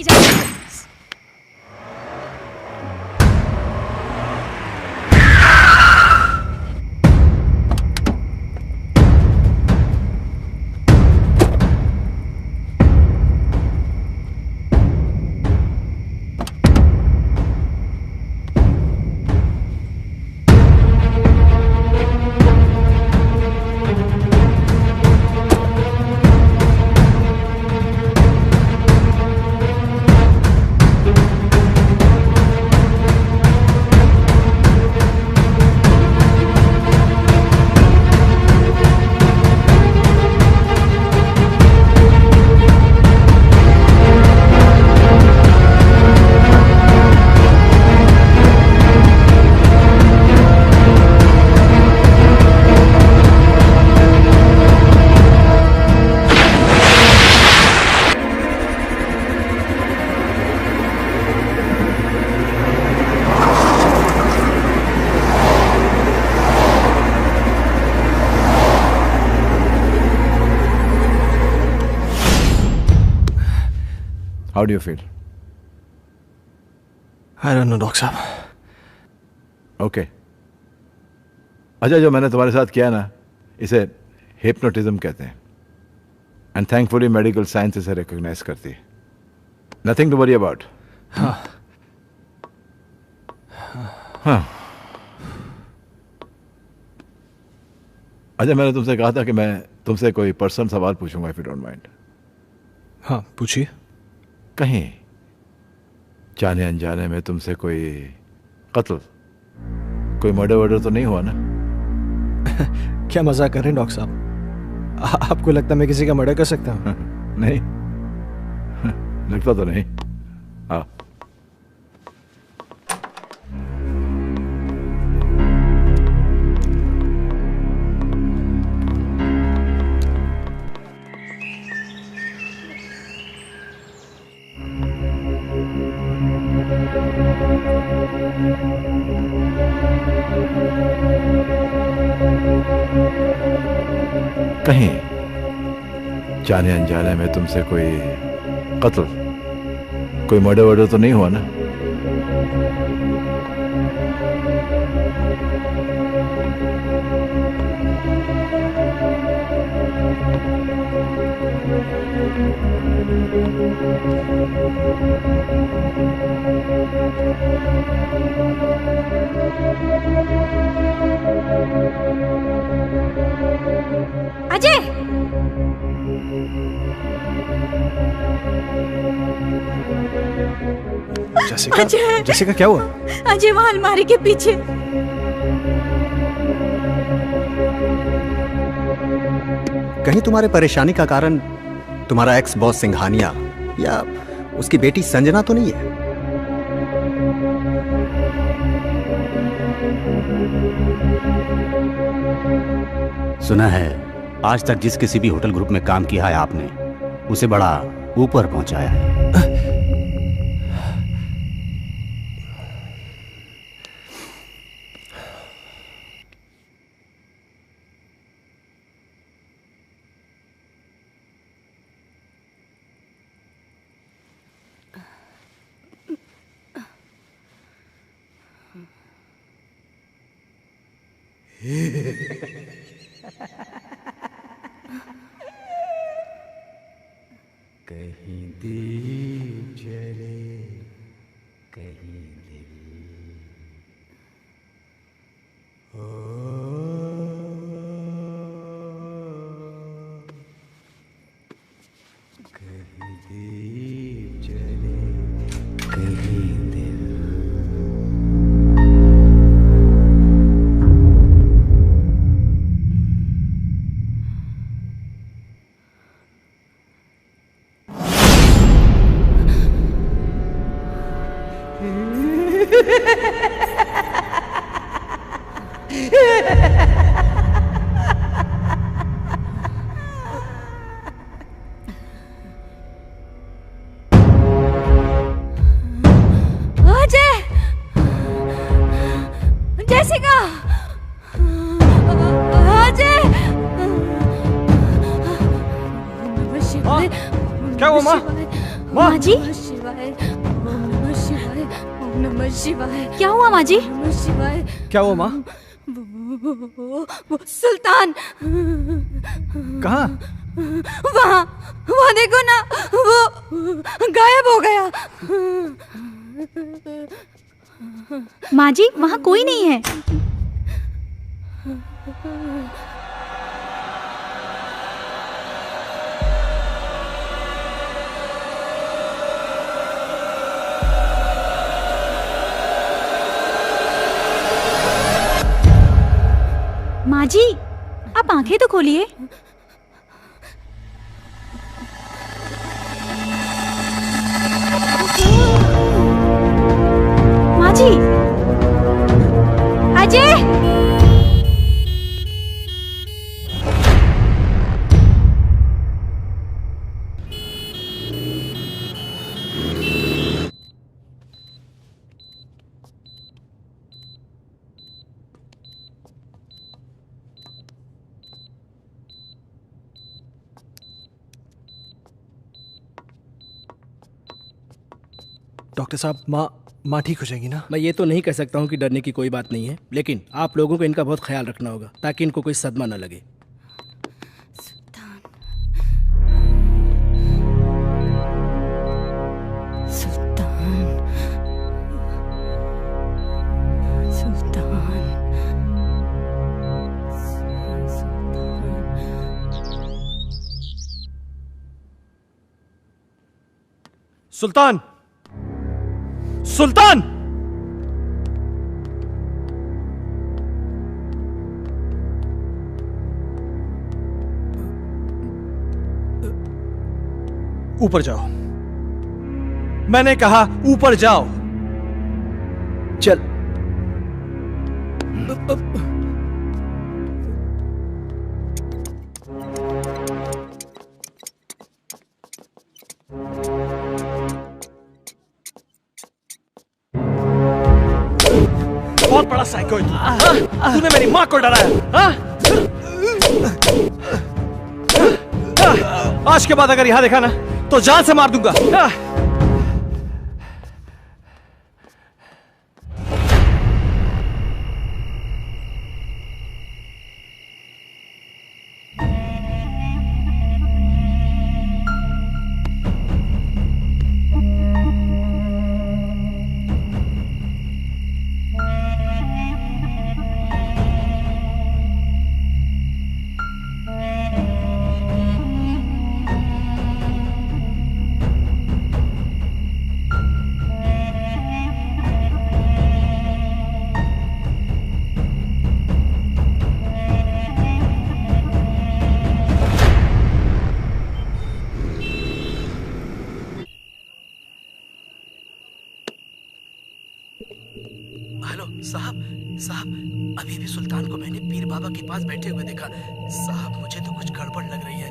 Speaker 11: how do you feel?
Speaker 3: I don't know doctor साहब।
Speaker 11: ओके। अच्छा, जो मैंने तुम्हारे साथ किया ना, इसे हिप्नोटिज्म कहते हैं, एंड थैंकफुली मेडिकल साइंस इसे रिकॉग्नाइज करती है। Nothing to worry about.
Speaker 3: हाँ।
Speaker 11: हाँ। अच्छा, मैंने तुमसे कहा था कि मैं तुमसे कोई पर्सनल सवाल पूछूंगा, इफ यू डोंट माइंड।
Speaker 3: हाँ, पूछिए।
Speaker 11: कहीं जाने अनजाने में तुमसे कोई कत्ल, कोई मर्डर वर्डर तो नहीं हुआ ना?
Speaker 3: क्या मजाक कर रहे हैं डॉक्टर साहब? आपको लगता है मैं किसी का मर्डर कर सकता हूँ?
Speaker 11: नहीं, लगता तो नहीं। हाँ। कहीं जाने अनजाने में तुमसे कोई कत्ल, कोई मर्डर वर्डर तो नहीं हुआ ना?
Speaker 5: अजय!
Speaker 3: जैसिका,
Speaker 5: अजय!
Speaker 3: जैसिका क्या हुआ?
Speaker 5: अजय वहां अलमारी के पीछे।
Speaker 8: कहीं तुम्हारे परेशानी का कारण तुम्हारा एक्स बॉस सिंघानिया या उसकी बेटी संजना तो नहीं है?
Speaker 9: सुना है आज तक जिस किसी भी होटल ग्रुप में काम किया है आपने, उसे बड़ा ऊपर पहुंचाया है।
Speaker 12: कहीं दीप जले, कहीं दिल हो। कहीं दीप जले, कहीं दिल।
Speaker 6: अजय! जैसिका! अजय! नमः शिवाय।
Speaker 3: क्या हुआ माँ?
Speaker 5: माँ जी?
Speaker 6: नमः शिवाय। ओम नमः शिवाय। ओम नमः शिवाय।
Speaker 5: क्या हुआ माँ जी?
Speaker 6: नमः शिवाय।
Speaker 3: क्या हुआ माँ?
Speaker 6: वो सुल्तान
Speaker 3: कहाँ?
Speaker 6: वहाँ वहाँ देखो ना, वो गायब हो गया।
Speaker 5: माँ जी, वहाँ कोई नहीं है। माँ जी, आप आंखें तो खोलिए। माँ जी! अजय!
Speaker 3: डॉक्टर साहब, माँ ठीक हो जाएगी ना?
Speaker 4: मैं ये तो नहीं कह सकता हूँ कि डरने की कोई बात नहीं है, लेकिन आप लोगों को इनका बहुत ख्याल रखना होगा ताकि इनको कोई सदमा न लगे।
Speaker 3: सुल्तान! सुल्तान! ऊपर जाओ। मैंने कहा ऊपर जाओ।
Speaker 4: चल।
Speaker 3: बहुत बड़ा साइको है तू। तूने मेरी माँ को डराया। आज के बाद अगर यहां देखा ना तो जान से मार दूंगा।
Speaker 4: साहब, अभी भी सुल्तान को मैंने पीर बाबा के पास बैठे हुए देखा। साहब, मुझे तो कुछ गड़बड़ लग रही है।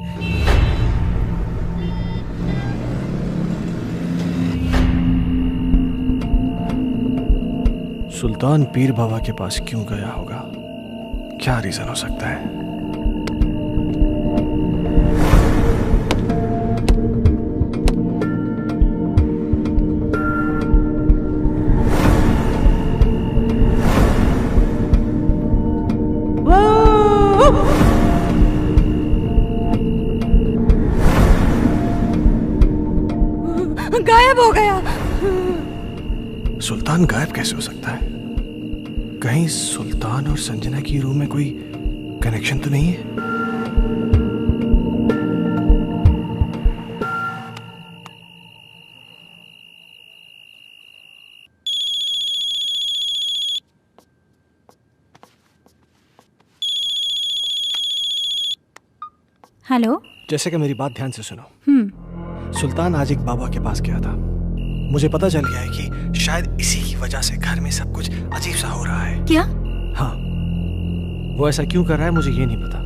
Speaker 3: सुल्तान पीर बाबा के पास क्यों गया होगा? क्या रीजन हो सकता है?
Speaker 6: गायब हो गया।
Speaker 3: सुल्तान गायब कैसे हो सकता है? कहीं सुल्तान और संजना की रूम में कोई कनेक्शन तो नहीं है?
Speaker 5: हेलो।
Speaker 3: जैसे कि मेरी बात ध्यान से सुनो। सुल्तान आज एक बाबा के पास गया था। मुझे पता चल गया है कि शायद इसी की वजह से घर में सब कुछ अजीब सा हो रहा है।
Speaker 5: क्या?
Speaker 3: हाँ, वो ऐसा क्यों कर रहा है मुझे ये नहीं पता,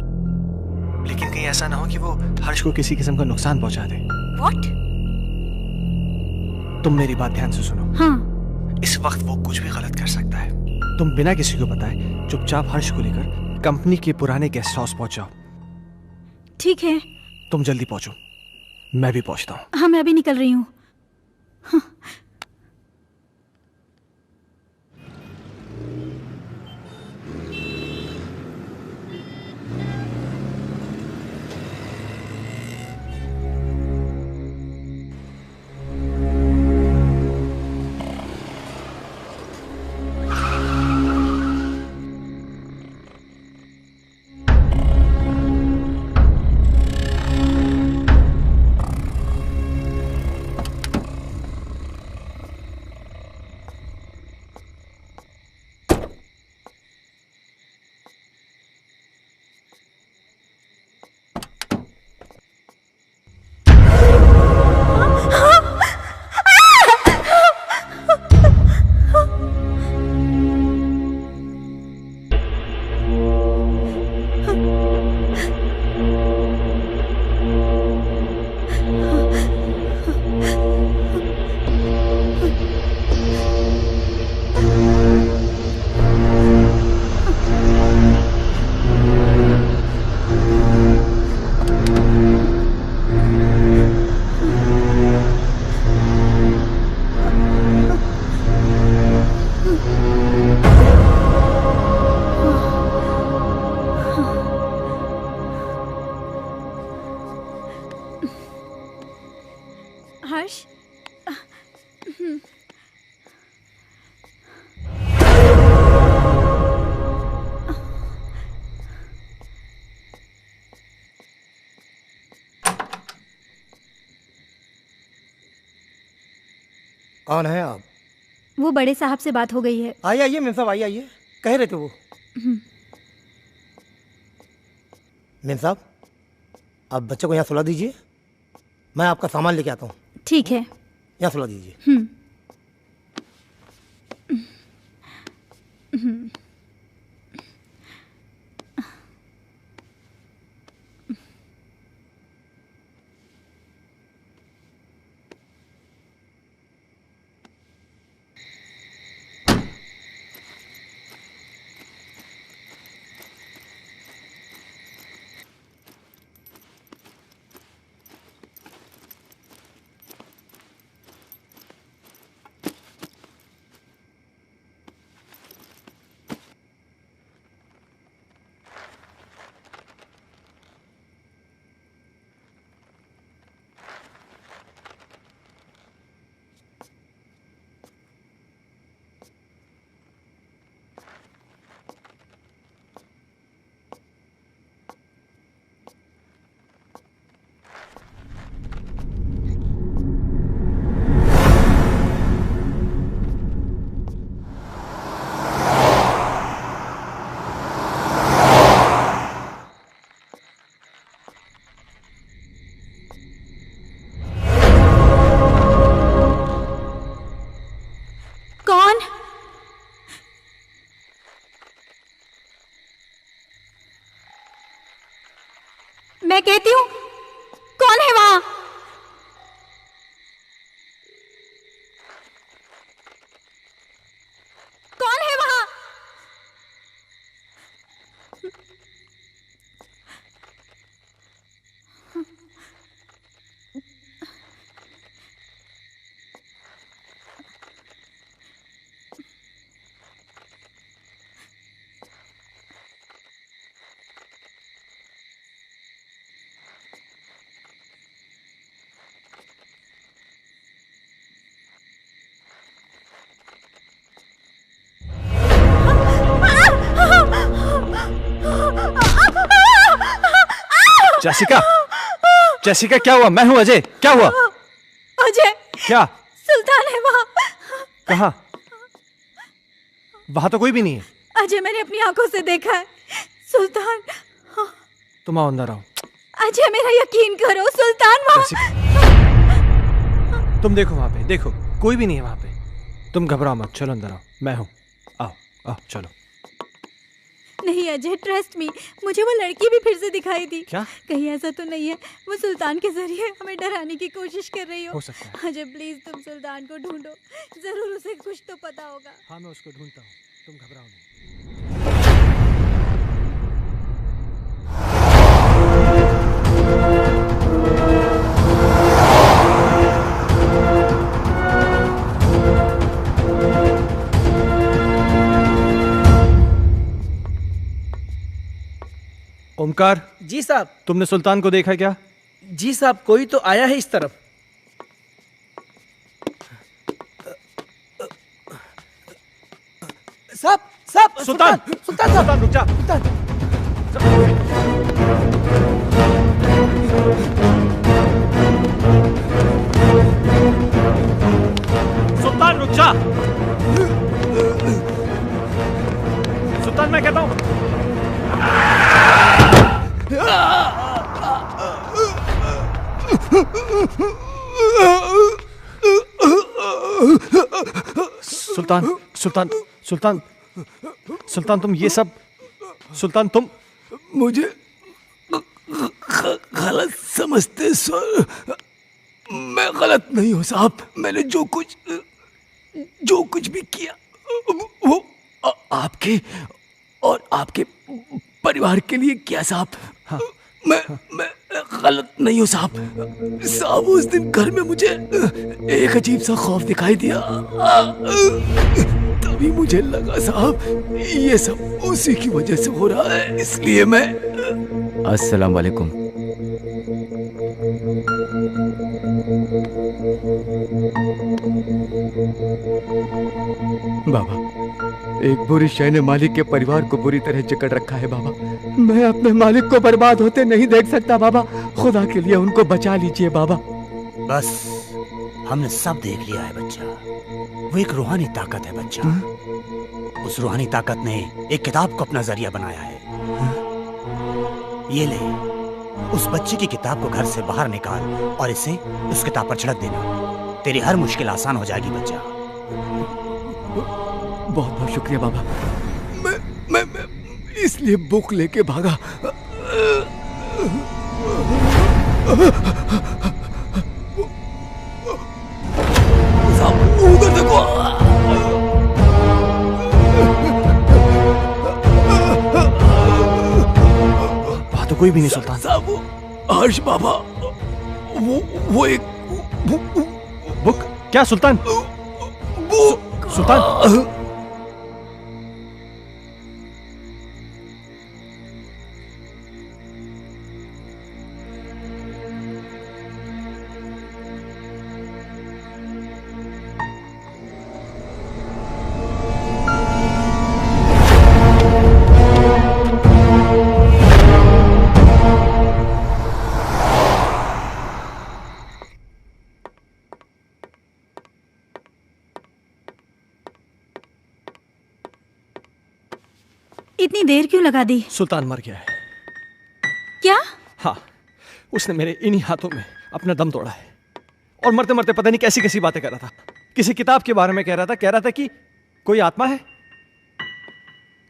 Speaker 3: लेकिन कहीं ऐसा ना हो कि वो हर्ष को किसी किस्म का नुकसान पहुंचा दे।
Speaker 5: What?
Speaker 3: तुम मेरी बात ध्यान से सुनो।
Speaker 5: हाँ।
Speaker 3: इस वक्त वो कुछ भी गलत कर सकता है। तुम बिना किसी को बताए चुपचाप हर्ष को लेकर कंपनी के पुराने गेस्ट हाउस पहुंच जाओ।
Speaker 5: ठीक है।
Speaker 3: तुम जल्दी पहुंचो, मैं भी पहुंचता हूँ।
Speaker 5: हाँ, मैं भी निकल रही हूँ। हाँ।
Speaker 13: कौन है आप?
Speaker 5: वो बड़े साहब से बात हो गई है।
Speaker 13: आइए आइए मेम साहब, आइए आइए। कह रहे थे वो। मेम साहब, आप बच्चे को यहाँ सुला दीजिए, मैं आपका सामान लेके आता हूँ।
Speaker 5: ठीक है।
Speaker 13: यहाँ सुला दीजिए।
Speaker 5: मैं कहती हूँ, कौन है वहां? कौन है वहां?
Speaker 3: जेसिका, जेसिका क्या हुआ? मैं हूं अजय, क्या हुआ?
Speaker 5: अजय,
Speaker 3: क्या?
Speaker 5: सुल्तान है वहां।
Speaker 3: कहाँ? वहां तो कोई भी नहीं है।
Speaker 5: अजय, मैंने अपनी आंखों से देखा है सुल्तान।
Speaker 3: तुम आओ, अंदर आओ।
Speaker 5: अजय, मेरा यकीन करो, सुल्तान वहां।
Speaker 3: तुम देखो वहां पे, देखो कोई भी नहीं है वहां पे। तुम घबराओ मत, चलो अंदर आओ, मैं हूं। आओ आओ, चलो।
Speaker 5: नहीं अजय, ट्रस्ट मी, मुझे वो लड़की भी फिर से दिखाई दी।
Speaker 3: क्या?
Speaker 5: कहीं ऐसा तो नहीं है वो सुल्तान के जरिए हमें डराने की कोशिश कर रही हो
Speaker 3: सकता है।
Speaker 5: अजय प्लीज, तुम सुल्तान को ढूंढो, जरूर उसे कुछ तो पता होगा।
Speaker 3: हाँ, मैं उसको ढूंढता हूँ, तुम घबराओ नहीं। ओमकार।
Speaker 4: जी साहब।
Speaker 3: तुमने सुल्तान को देखा क्या?
Speaker 4: जी साहब, कोई तो आया है इस तरफ। साहब, साहब,
Speaker 3: सुल्तान,
Speaker 4: सुल्तान साहब,
Speaker 3: रुक जा। सुल्तान रुक जा। सुल्तान, मैं कहता हूं। सुल्तान, सुल्तान, सुल्तान, सुल्तान, तुम ये सब, सुल्तान तुम
Speaker 12: मुझे गलत समझते सर। मैं गलत नहीं हूँ साहब। मैंने जो कुछ भी किया वो आपके और आपके परिवार के लिए किया साहब।
Speaker 3: हाँ।
Speaker 12: मैं गलत नहीं हूँ साहब। साहब, उस दिन घर में मुझे एक अजीब सा खौफ दिखाई दिया। तभी मुझे लगा साहब ये सब उसी की वजह से हो रहा है, इसलिए मैं।
Speaker 14: अस्सलाम वालेकुम।
Speaker 12: बाबा, एक बुरी शय ने मालिक के परिवार को बुरी तरह जकड़ रखा है बाबा। मैं अपने मालिक को बर्बाद होते नहीं देख सकता बाबा। खुदा के लिए उनको बचा लीजिए बाबा।
Speaker 4: बस, हमने सब देख लिया है बच्चा।
Speaker 9: वो एक रूहानी ताकत है बच्चा। उस रूहानी ताकत ने एक किताब को अपना जरिया बनाया है। ये ले, उस बच्चे की किताब को घर से बाहर निकाल और इसे उस किताब पर छिड़क देना। तेरी हर मुश्किल आसान हो जाएगी बच्चा।
Speaker 12: बहुत बहुत शुक्रिया बाबा। मैं इसलिए बुक लेके भागा। उधर देखो।
Speaker 3: वहां तो कोई भी नहीं सुल्तान
Speaker 12: साहब। हर्ष बाबा, वो एक
Speaker 3: बुक। क्या सुल्तान? सुल्तान
Speaker 5: इतनी देर क्यों लगा दी?
Speaker 3: सुल्तान मर गया है।
Speaker 5: क्या?
Speaker 3: हाँ, उसने मेरे इन्हीं हाथों में अपना दम तोड़ा है। और मरते मरते पता नहीं कैसी कैसी बातें कर रहा था। किसी किताब के बारे में कह रहा था कि कोई आत्मा है।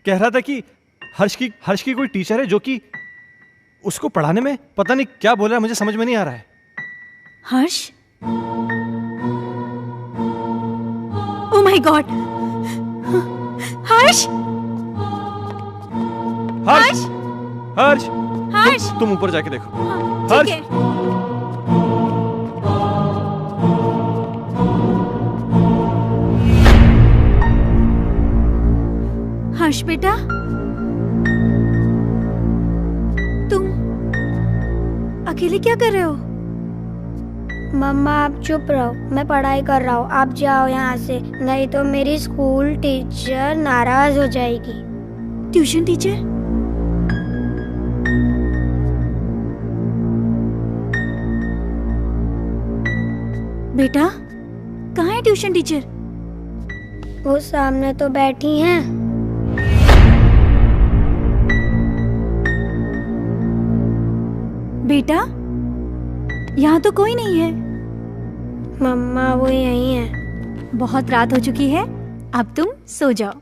Speaker 3: कह रहा था कि हर्ष की कोई टीचर है जो कि उसको पढ़ाने में पता नहीं क्या बोल रहा है, मुझे समझ में नहीं आ रहा है।
Speaker 5: हर्ष? Oh my God! हर्ष!
Speaker 3: हर्ष! हर्ष!
Speaker 5: हर्ष!
Speaker 3: तुम ऊपर जाके देखो।
Speaker 5: ठीक है। हर्ष बेटा, तुम अकेले क्या कर रहे हो?
Speaker 2: मम्मा आप चुप रहो, मैं पढ़ाई कर रहा हूँ। आप जाओ यहाँ से, नहीं तो मेरी स्कूल टीचर नाराज हो जाएगी।
Speaker 5: Tuition teacher? बेटा, कहाँ है ट्यूशन टीचर?
Speaker 2: वो सामने तो बैठी हैं।
Speaker 5: बेटा, यहाँ तो कोई नहीं है।
Speaker 2: मम्मा वो यहीं है।
Speaker 5: बहुत रात हो चुकी है, अब तुम सो जाओ।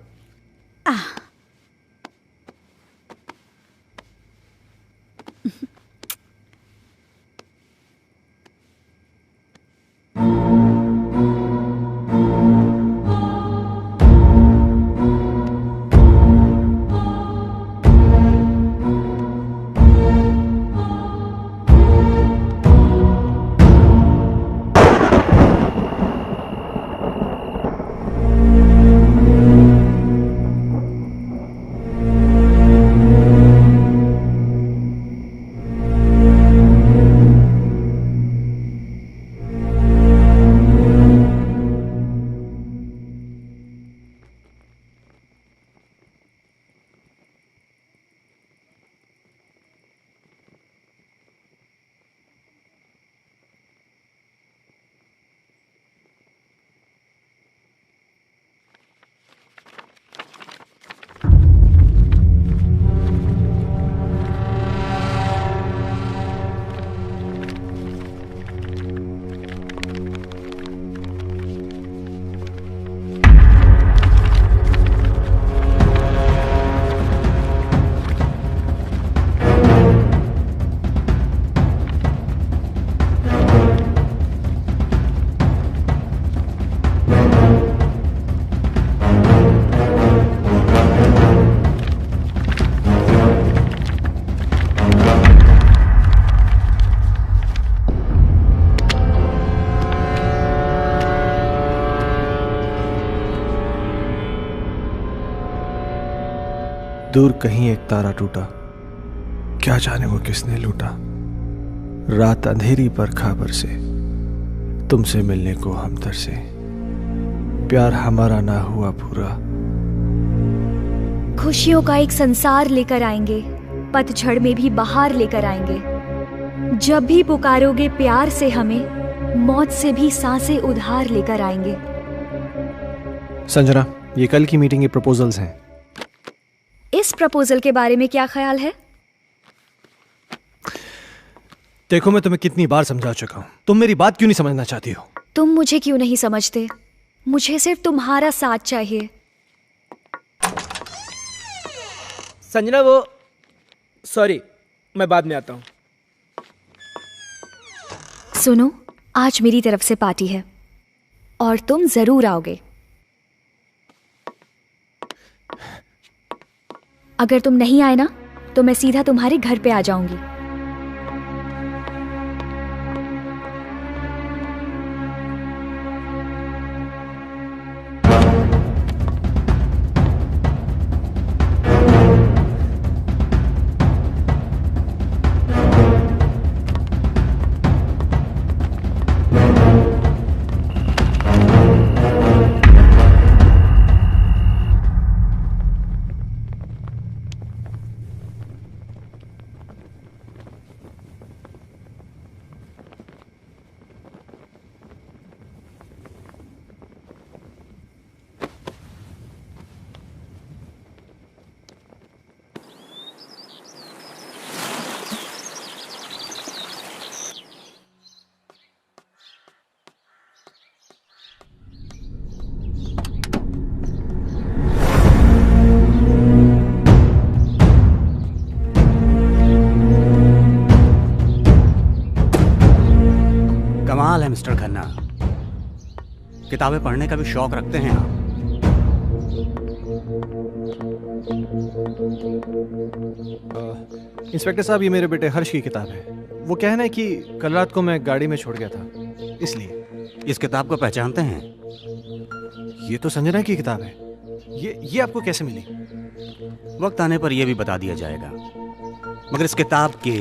Speaker 3: दूर कहीं एक तारा टूटा, क्या जाने वो किसने लूटा। रात अंधेरी पर खाबर से तुमसे मिलने को हम तरसे, प्यार हमारा ना हुआ पूरा।
Speaker 10: खुशियों का एक संसार लेकर आएंगे, पतझड़ में भी बहार लेकर आएंगे। जब भी पुकारोगे प्यार से हमें, मौत से भी सांसें उधार लेकर आएंगे।
Speaker 3: संजना, ये कल की मीटिंग के प्रपोजल्स हैं।
Speaker 10: इस प्रपोजल के बारे में क्या ख्याल है?
Speaker 3: देखो, मैं तुम्हें कितनी बार समझा चुका हूं, तुम मेरी बात क्यों नहीं समझना चाहती हो?
Speaker 10: तुम मुझे क्यों नहीं समझते? मुझे सिर्फ तुम्हारा साथ चाहिए।
Speaker 4: संजना, वो सॉरी, मैं बाद में आता हूँ।
Speaker 10: सुनो, आज मेरी तरफ से पार्टी है और तुम जरूर आओगे। अगर तुम नहीं आए ना तो मैं सीधा तुम्हारे घर पे आ जाऊंगी।
Speaker 9: कमाल है मिस्टर खन्ना, किताबें पढ़ने का भी शौक रखते हैं आप।
Speaker 3: इंस्पेक्टर साहब, ये मेरे बेटे हर्ष की किताब है। वो कहना है कि कल रात को मैं गाड़ी में छोड़ गया था, इसलिए।
Speaker 9: इस किताब को पहचानते हैं?
Speaker 3: ये तो संजना की किताब है। ये आपको कैसे मिली?
Speaker 9: वक्त आने पर यह भी बता दिया जाएगा, मगर इस किताब के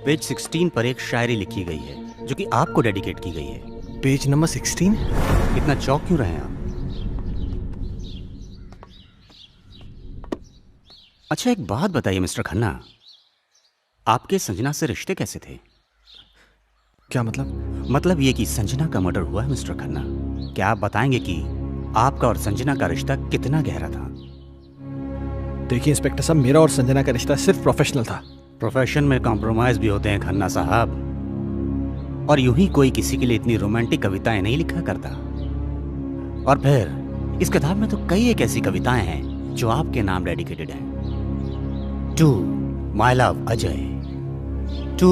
Speaker 9: पेज 16 पर एक शायरी लिखी गई है जो कि आपको डेडिकेट की गई है।
Speaker 3: Page number 16?
Speaker 9: इतना चौंक क्यों रहे हैं आप? अच्छा, एक बात बताइए मिस्टर खन्ना, आपके संजना से रिश्ते कैसे थे?
Speaker 3: क्या मतलब?
Speaker 9: मतलब ये कि संजना का मर्डर हुआ है मिस्टर खन्ना। क्या आप बताएंगे कि आपका और संजना का रिश्ता कितना गहरा था?
Speaker 3: देखिए इंस्पेक्टर साहब, मेरा और संजना का रिश्ता सिर्फ प्रोफेशनल था।
Speaker 9: प्रोफेशन में कॉम्प्रोमाइज भी होते हैं खन्ना साहब, और यूं ही कोई किसी के लिए इतनी रोमांटिक कविताएं नहीं लिखा करता। और फिर इस किताब में तो कई एक ऐसी कविताएं हैं जो आपके नाम डेडिकेटेड हैं। To my love Ajay, to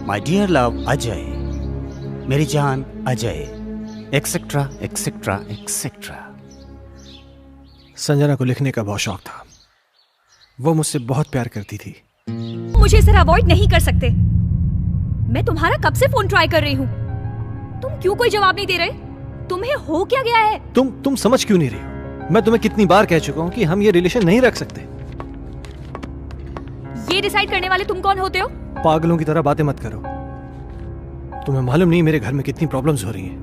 Speaker 9: my dear love Ajay, मेरी जान Ajay, etcetera etcetera etcetera.
Speaker 3: Sanjana को लिखने का बहुत शौक था। वो मुझसे बहुत प्यार करती थी।
Speaker 10: मुझे इस तरह अवॉइड नहीं कर सकते। मैं तुम्हारा कब से फोन ट्राई कर रही हूँ, तुम क्यों कोई जवाब नहीं दे रहे? तुम्हें हो क्या गया है?
Speaker 3: तुम समझ क्यों नहीं रही हो? मैं तुम्हें कितनी बार कह चुका हूँ कि हम ये रिलेशन नहीं रख सकते।
Speaker 10: ये डिसाइड करने वाले तुम कौन होते हो?
Speaker 3: पागलों की तरह बातें मत करो। तुम्हें मालूम नहीं मेरे घर में कितनी प्रॉब्लम्स हो रही हैं।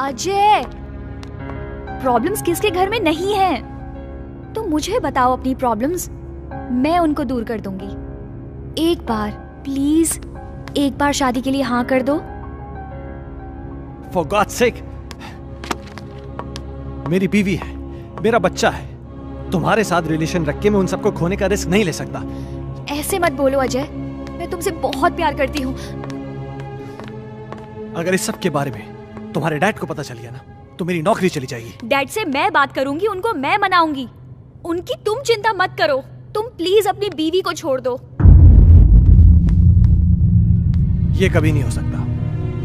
Speaker 10: अजय, प्रॉब्लम्स किसके घर में नहीं है? तुम मुझे बताओ अपनी प्रॉब्लम्स, मैं उनको दूर कर दूंगी। एक बार प्लीज, एक बार शादी के लिए हाँ कर दो।
Speaker 3: For God's sake, मेरी बीवी है, मेरा बच्चा है। तुम्हारे साथ रिलेशन रख के मैं उन सबको खोने का रिस्क नहीं ले सकता।
Speaker 10: ऐसे मत बोलो अजय, मैं तुमसे बहुत प्यार करती हूँ।
Speaker 3: अगर इस सब के बारे में तुम्हारे डैड को पता चल गया ना तो मेरी नौकरी चली जाएगी।
Speaker 10: डैड से मैं बात करूंगी, उनको मैं मनाऊंगी। उनकी तुम चिंता मत करो। तुम प्लीज अपनी बीवी को छोड़ दो।
Speaker 3: ये कभी नहीं हो सकता।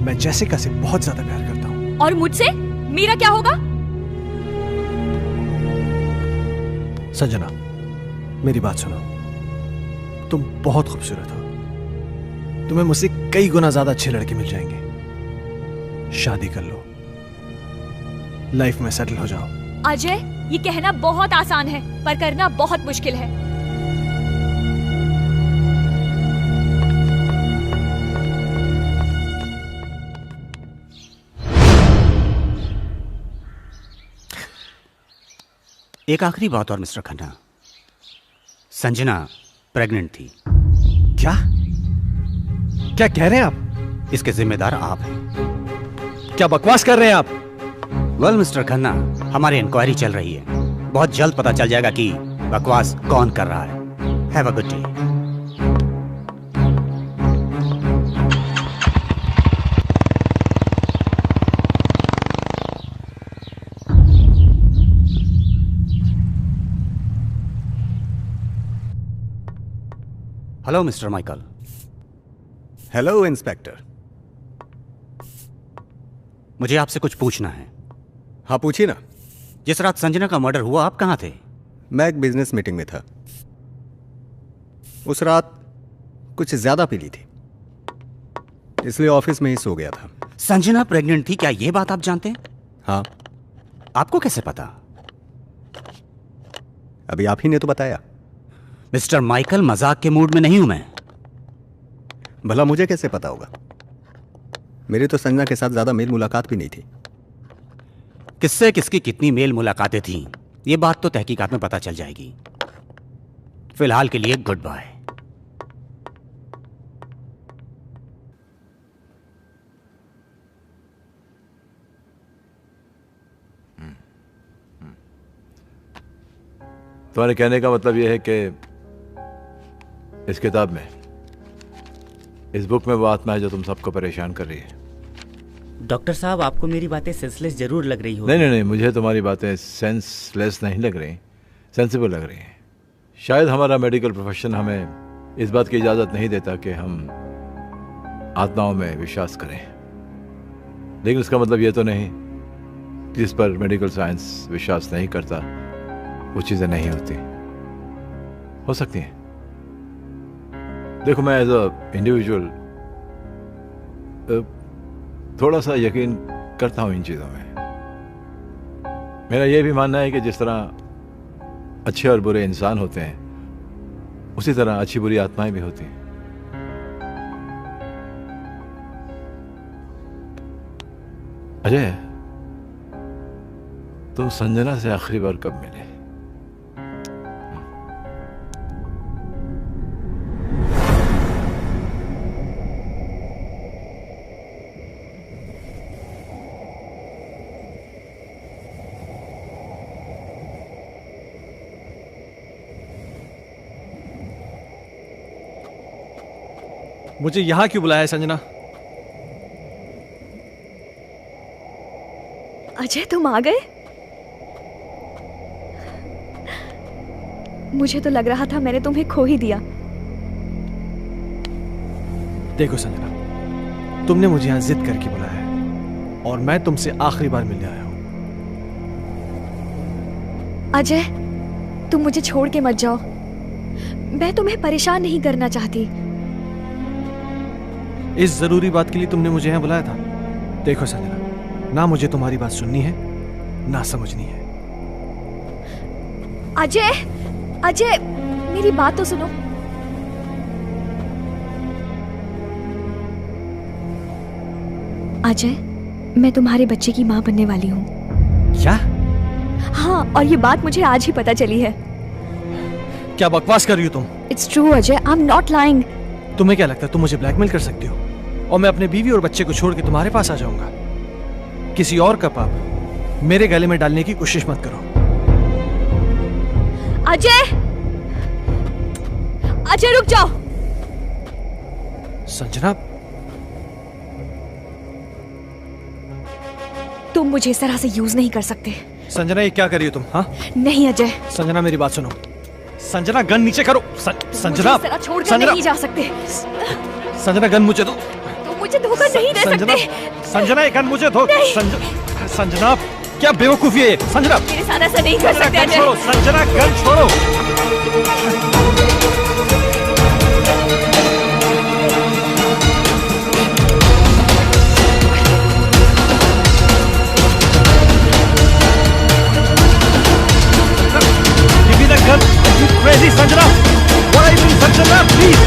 Speaker 3: मैं जेसिका से बहुत ज्यादा प्यार करता हूँ।
Speaker 10: और मुझसे मेरा क्या होगा?
Speaker 3: संजना, मेरी बात सुनो। तुम बहुत खूबसूरत हो। तुम्हें मुझसे कई गुना ज्यादा अच्छे लड़के मिल जाएंगे। शादी कर लो, लाइफ में सेटल हो जाओ।
Speaker 10: अजय, ये कहना बहुत आसान है पर करना बहुत मुश्किल है।
Speaker 9: एक आखिरी बात और मिस्टर खन्ना, संजना प्रेग्नेंट थी।
Speaker 3: क्या कह रहे हैं आप?
Speaker 9: इसके जिम्मेदार आप हैं।
Speaker 3: क्या बकवास कर रहे हैं आप?
Speaker 9: वेल मिस्टर खन्ना, हमारी इंक्वायरी चल रही है, बहुत जल्द पता चल जाएगा कि बकवास कौन कर रहा है। Have a good day. Hello mister Michael.
Speaker 8: Hello inspector.
Speaker 9: मुझे आपसे कुछ पूछना है।
Speaker 8: हाँ पूछिए ना।
Speaker 9: जिस रात संजना का मर्डर हुआ आप कहाँ थे?
Speaker 8: मैं एक बिजनेस मीटिंग में था। उस रात कुछ ज्यादा पी ली थी, इसलिए ऑफिस में ही सो गया था।
Speaker 9: संजना प्रेग्नेंट थी, क्या ये बात आप जानते हैं?
Speaker 8: हाँ।
Speaker 9: आपको कैसे पता?
Speaker 8: अभी आप ही ने तो बताया।
Speaker 9: मिस्टर माइकल, मजाक के मूड में नहीं हूं मैं।
Speaker 8: भला मुझे कैसे पता होगा? मेरी तो संजना के साथ ज्यादा मेल मुलाकात भी नहीं थी।
Speaker 9: किससे किसकी कितनी मेल मुलाकातें थीं, ये बात तो तहकीकात में पता चल जाएगी। फिलहाल के लिए गुड बाय।
Speaker 11: तुम्हारे कहने का मतलब यह है कि इस किताब में, इस बुक में वो आत्मा है जो तुम सबको परेशान कर रही है।
Speaker 15: डॉक्टर साहब, आपको मेरी बातें सेंसलेस जरूर लग रही हो।
Speaker 11: नहीं, मुझे तुम्हारी बातें सेंसलेस नहीं लग रही, सेंसिबल लग रही हैं। शायद हमारा मेडिकल प्रोफेशन हमें इस बात की इजाज़त नहीं देता कि हम आत्माओं में विश्वास करें, लेकिन इसका मतलब ये तो नहीं जिस पर मेडिकल साइंस विश्वास नहीं करता वो चीज़ें नहीं होती, हो सकती हैं। देखो, मैं एज अ इंडिविजुअल थोड़ा सा यकीन करता हूँ इन चीज़ों में। मेरा यह भी मानना है कि जिस तरह अच्छे और बुरे इंसान होते हैं, उसी तरह अच्छी बुरी आत्माएं भी होती हैं। अजय, तुम संजना से आखिरी बार कब मिले?
Speaker 3: मुझे यहां क्यों बुलाया है संजना?
Speaker 10: अजय, तुम आ गए? मुझे तो लग रहा था मैंने तुम्हें खो ही दिया।
Speaker 3: देखो संजना, तुमने मुझे यहां जिद करके बुलाया है और मैं तुमसे आखिरी बार मिलने आया हूं।
Speaker 10: अजय, तुम मुझे छोड़ के मत जाओ। मैं तुम्हें परेशान नहीं करना चाहती।
Speaker 3: इस जरूरी बात के लिए तुमने मुझे यहां बुलाया था? देखो संजना, ना मुझे तुम्हारी बात सुननी है ना समझनी है।
Speaker 10: अजय, अजय, मेरी बात तो सुनो। अजय, मैं तुम्हारे बच्चे की मां बनने वाली हूं।
Speaker 3: क्या?
Speaker 10: हाँ, और ये बात मुझे आज ही पता चली है।
Speaker 3: क्या बकवास कर रही हो तुम?
Speaker 10: It's true Ajay, I am not lying.
Speaker 3: तुम्हें क्या लगता है तुम मुझे ब्लैकमेल कर सकती हो और मैं अपने बीवी और बच्चे को छोड़ के तुम्हारे पास आ जाऊंगा? किसी और का पाप मेरे गले में डालने की कोशिश मत करो।
Speaker 10: अजय, अजय रुक जाओ।
Speaker 3: संजना,
Speaker 10: तुम मुझे इस तरह से यूज नहीं कर सकते।
Speaker 3: संजना, ये क्या कर रही हो तुम? हाँ?
Speaker 10: नहीं अजय।
Speaker 3: संजना, मेरी बात सुनो। संजना, गन नीचे करो। संजना,
Speaker 10: मुझे इस तरह छोड़कर नहीं जा सकते।
Speaker 3: संजना, गन मुझे दो।
Speaker 10: तुम मुझे धोखा नहीं दे सकते।
Speaker 3: संजना, ये गन मुझे दो। संजना, क्या बेवकूफी है ये? संजना,
Speaker 10: मेरे साथ ऐसा नहीं कर सकते अजय।
Speaker 3: छोड़ो संजना, गन छोड़ो। Give me the gun. Are you crazy, Sanjana? What are you doing, Sanjana? Please,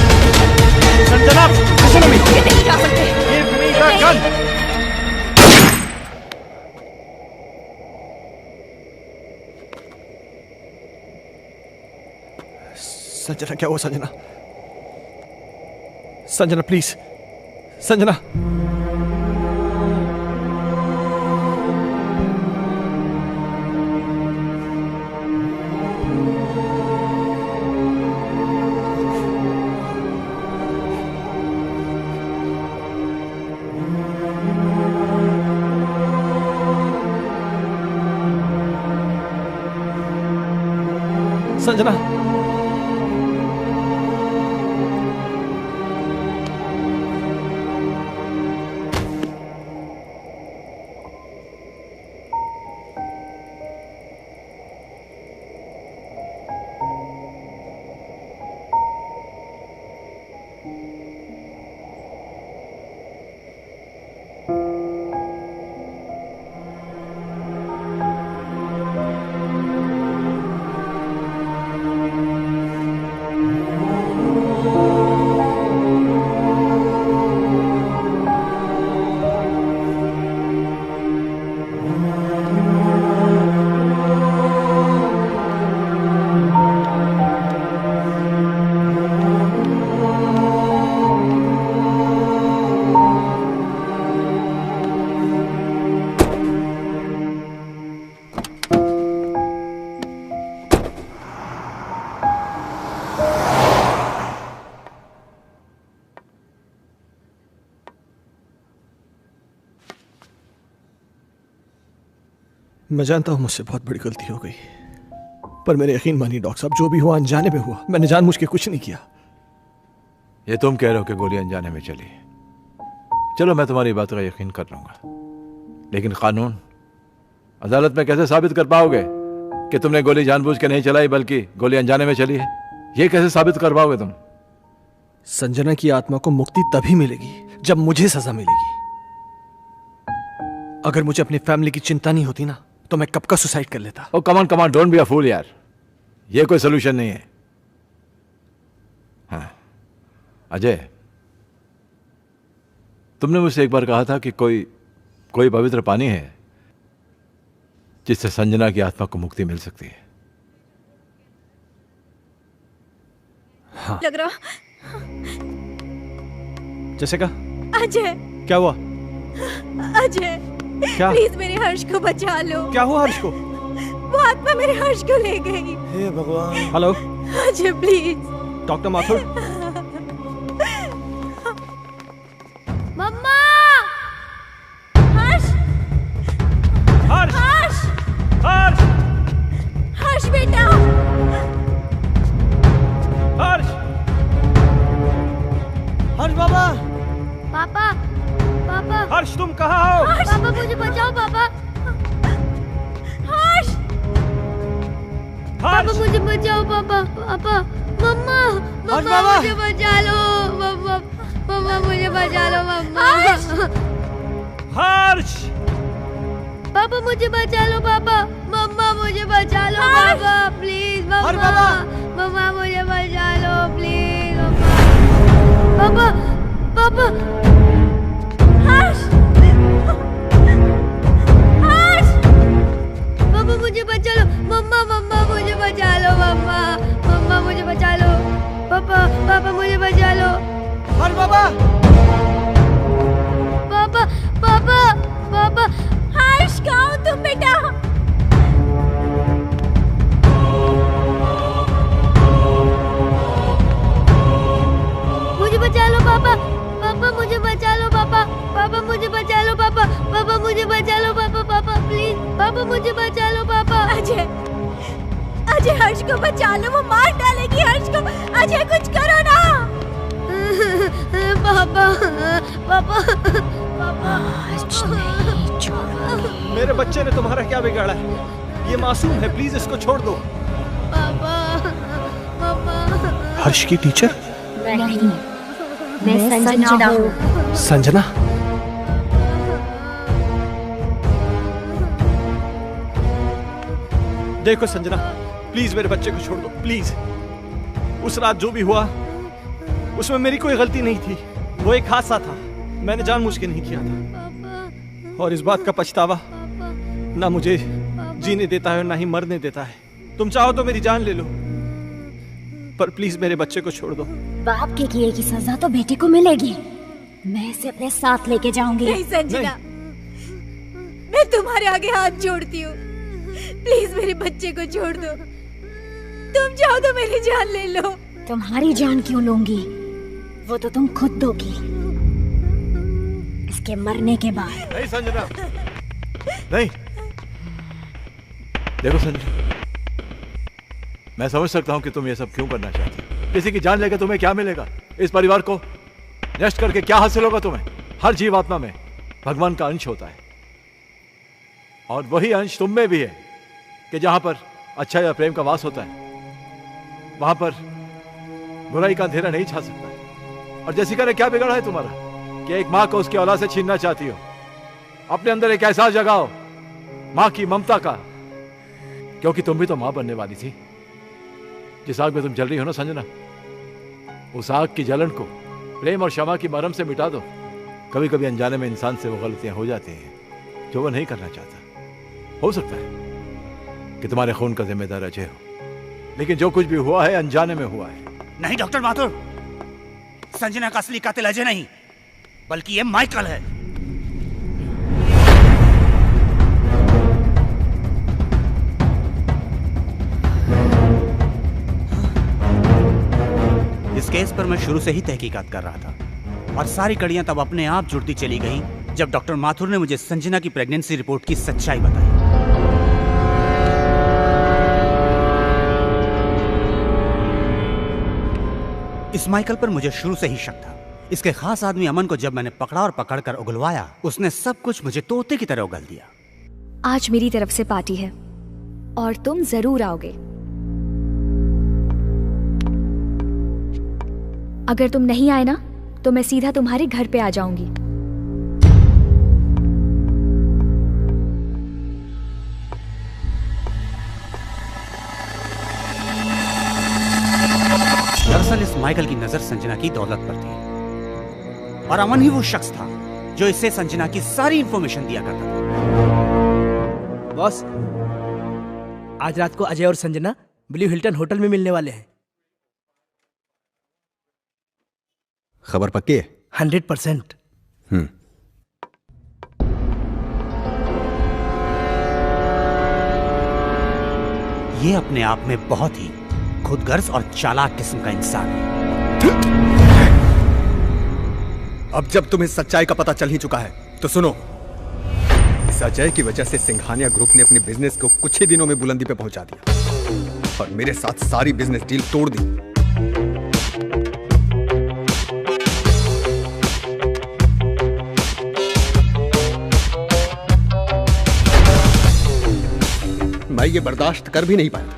Speaker 3: Sanjana, listen to me.
Speaker 10: ये नहीं जा सकते।
Speaker 3: Give me the gun. Sanjana, क्या हुआ संजना? संजना प्लीज, संजना। संजना, मैं जानता हूं मुझसे बहुत बड़ी गलती हो गई, पर मेरे यकीन मानिए डॉक्टर साहब, जो भी हुआ अनजाने में हुआ। मैंने जानबूझ के कुछ नहीं किया।
Speaker 11: ये तुम कह रहे हो कि गोली अनजाने में चली, चलो मैं तुम्हारी बात का यकीन कर लूंगा, लेकिन कानून अदालत में कैसे साबित कर पाओगे कि तुमने गोली जानबूझ के नहीं चलाई बल्कि गोली अनजाने में चली है? ये कैसे साबित कर पाओगे तुम?
Speaker 3: संजना की आत्मा को मुक्ति तभी मिलेगी जब मुझे सजा मिलेगी। अगर मुझे अपनी फैमिली की चिंता नहीं होती ना, तो मैं कब का सुसाइड कर लेता।
Speaker 11: ओ कमान कमान, डोंट बी अ फूल यार, ये कोई सोल्यूशन नहीं है। हाँ अजय, तुमने मुझसे एक बार कहा था कि कोई पवित्र पानी है जिससे संजना की आत्मा को मुक्ति मिल सकती है।
Speaker 5: लग रहा
Speaker 3: जैसे का
Speaker 5: अजय,
Speaker 3: क्या हुआ?
Speaker 5: अजय
Speaker 3: क्या?
Speaker 5: प्लीज मेरे हर्ष को बचा लो।
Speaker 3: क्या हुआ हर्ष को?
Speaker 5: वो आत्मा मेरे हर्ष को ले गई।
Speaker 13: हे भगवान।
Speaker 3: Hello
Speaker 5: Ajay please.
Speaker 3: Doctor Mathur.
Speaker 2: मम्मा।
Speaker 5: हर्ष
Speaker 3: हर्ष
Speaker 5: हर्ष
Speaker 3: हर्ष
Speaker 5: हर्ष बेटा।
Speaker 3: हर्ष
Speaker 13: हर्ष बाबा।
Speaker 2: पापा पापा।
Speaker 3: हर्ष तुम कहाँ हो?
Speaker 2: पापा मुझे बचाओ पापा।
Speaker 5: हर्ष
Speaker 2: पापा मुझे बचाओ पापा। पापा मम्मा मम्मा मुझे बचा लो। मम्मा मम्मा मुझे बचा लो। मम्मा
Speaker 3: हर्ष
Speaker 2: पापा मुझे बचा लो। पापा मम्मा मुझे बचा लो। पापा प्लीज मम्मा मम्मा मुझे बचा लो प्लीज। पापा पापा। हर्ष हर्ष पापा मुझे बचा लो। मम्मा मम्मा मुझे बचा लो। मम्मा मम्मा मुझे बचा लो। पापा पापा मुझे बचा लो।
Speaker 13: हर्ष बाबा।
Speaker 2: पापा पापा पापा।
Speaker 5: हर्ष कहाँ हो तुम बेटा?
Speaker 2: मुझे बचा लो पापा। पापा मुझे बचा लो। पापा पापा मुझे बचा लो। पापा पापा मुझे बचा लो। पापा पापा प्लीज पापा मुझे बचा लो। पापा
Speaker 5: अजय अजय हर्ष को बचा लो, वो मार डालेगी हर्ष को। अजय कुछ करो ना।
Speaker 2: पापा पापा पापा।
Speaker 3: मेरे बच्चे ने तुम्हारा क्या बिगाड़ा है? ये मासूम है, प्लीज इसको छोड़ दो।
Speaker 2: पापा पापा।
Speaker 3: हर्ष की टीचर?
Speaker 10: नहीं, मैं संजना हूँ।
Speaker 3: संजना? देखो संजना, प्लीज मेरे बच्चे को छोड़ दो प्लीज। उस रात जो भी हुआ उसमें मेरी कोई गलती नहीं थी, वो एक हादसा था, मैंने जानबूझ के नहीं किया था। और इस बात का पछतावा ना मुझे जीने देता है और ना ही मरने देता है। तुम चाहो तो मेरी जान ले लो, पर प्लीज मेरे बच्चे को छोड़ दो।
Speaker 10: बाप के किए की सजा तो बेटे को मिलेगी। मैं इसे अपने साथ लेके जाऊंगी।
Speaker 5: नहीं संजना, मैं तुम्हारे आगे हाथ जोड़ती हूँ, प्लीज मेरे बच्चे को छोड़ दो। तुम चाहो तो मेरी जान ले लो।
Speaker 10: तुम्हारी जान क्यों लूंगी? वो तो तुम खुद दोगी इसके मरने के बाद।
Speaker 11: नहीं संजना, नहीं। देखो संजना, मैं समझ सकता हूं कि तुम ये सब क्यों करना चाहती हो। किसी की जान लेकर तुम्हें क्या मिलेगा? इस परिवार को नष्ट करके क्या हासिल होगा तुम्हें? हर जीवात्मा में भगवान का अंश होता है और वही अंश तुम में भी है कि जहां पर अच्छा या प्रेम का वास होता है वहां पर बुराई का अंधेरा नहीं छा सकता। और जैसिका ने क्या बिगाड़ा है तुम्हारा कि एक मां को उसकी औलाद से छीनना चाहती हो? अपने अंदर एक एहसास जगाओ मां की ममता का, क्योंकि तुम भी तो मां बनने वाली थी। जिस आग में तुम जल रही हो ना संजना, उस आग की जलन को प्रेम और क्षमा की मरहम से मिटा दो। कभी कभी अनजाने में इंसान से वो गलतियां हो जाती हैं जो वो नहीं करना चाहता। हो सकता है कि तुम्हारे खून का जिम्मेदार अजय हो, लेकिन जो कुछ भी हुआ है अनजाने में हुआ है।
Speaker 9: नहीं डॉक्टर माथुर, संजना का असली कातिल अजय नहीं बल्कि ये माइकल है। इस केस पर मैं शुरू से ही तहकीकात कर रहा था और सारी कड़ियां तब अपने आप जुड़ती चली गई जब डॉक्टर माथुर ने मुझे संजना की प्रेगनेंसी रिपोर्ट की सच्चाई बताई। इस माइकल पर मुझे शुरू से ही शक था। इसके खास आदमी अमन को जब मैंने पकड़ा और पकड़कर उगलवाया, उसने सब कुछ मुझे तोते की तरह उगल दिया।
Speaker 10: आज मेरी तरफ से पार्टी है और तुम जरूर आओगे। अगर तुम नहीं आए ना तो मैं सीधा तुम्हारे घर पे आ जाऊंगी।
Speaker 9: दरअसल इस माइकल की नजर संजना की दौलत पर थी और अमन ही वो शख्स था जो इससे संजना की सारी इंफॉर्मेशन दिया करता था।
Speaker 4: बॉस, आज रात को अजय और संजना ब्लू हिल्टन होटल में मिलने वाले हैं।
Speaker 8: खबर पक्की है?
Speaker 4: 100%।
Speaker 9: ये अपने आप में बहुत ही खुदगर्ज और चालाक किस्म का इंसान है।
Speaker 8: अब जब तुम्हें सच्चाई का पता चल ही चुका है तो सुनो। इस अजय की वजह से सिंघानिया ग्रुप ने अपने बिजनेस को कुछ ही दिनों में बुलंदी पे पहुंचा दिया और मेरे साथ सारी बिजनेस डील तोड़ दी। मैं ये बर्दाश्त कर भी नहीं पाया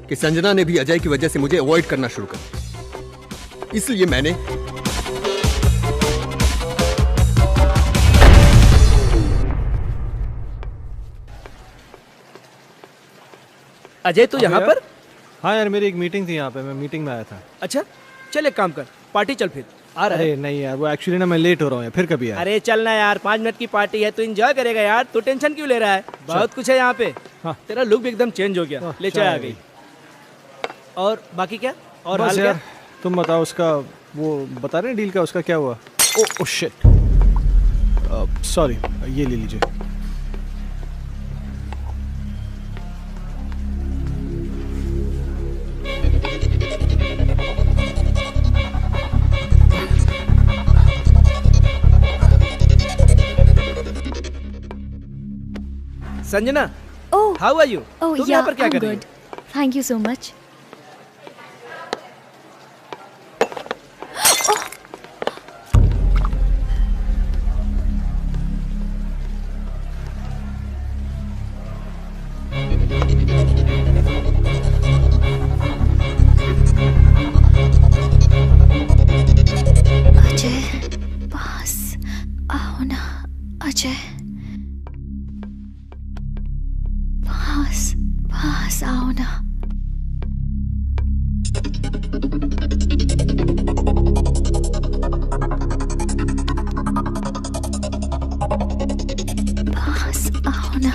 Speaker 8: कि संजना ने भी अजय की वजह से मुझे अवॉइड करना शुरू कर दिया। इसलिए मैंने
Speaker 4: अजय तो यहाँ पर?
Speaker 3: हाँ यार, मेरी एक मीटिंग थी यहाँ पे, मैं मीटिंग में आया था।
Speaker 4: अच्छा चल एक काम कर, पार्टी चल फिर। आ रहा है?
Speaker 3: अरे नहीं यार, वो एक्चुअली ना मैं लेट हो रहा हूँ यार, फिर कभी यार।
Speaker 4: अरे चलना यार, 5 मिनट की पार्टी है, तू एंजॉय करेगा यार। तू टेंशन क्यों ले रहा है? बहुत कुछ है यहाँ पे। हाँ। तेरा लुक भी एकदम चेंज हो गया। ले चाय आ गई। और बाकी क्या? और हाल क्या?
Speaker 3: तुम बताओ, उसका वो बता रहे डील का, उसका क्या हुआ? ओ शिट, सॉरी, ये ले लीजिए।
Speaker 4: Sanjana,
Speaker 10: oh
Speaker 4: how are you?
Speaker 10: ओह
Speaker 4: तुम यहाँ पर क्या कर रही हो?
Speaker 10: Thank you so much. Ajay पास आओ ना, अजय पास आओ ना। पास आओ ना,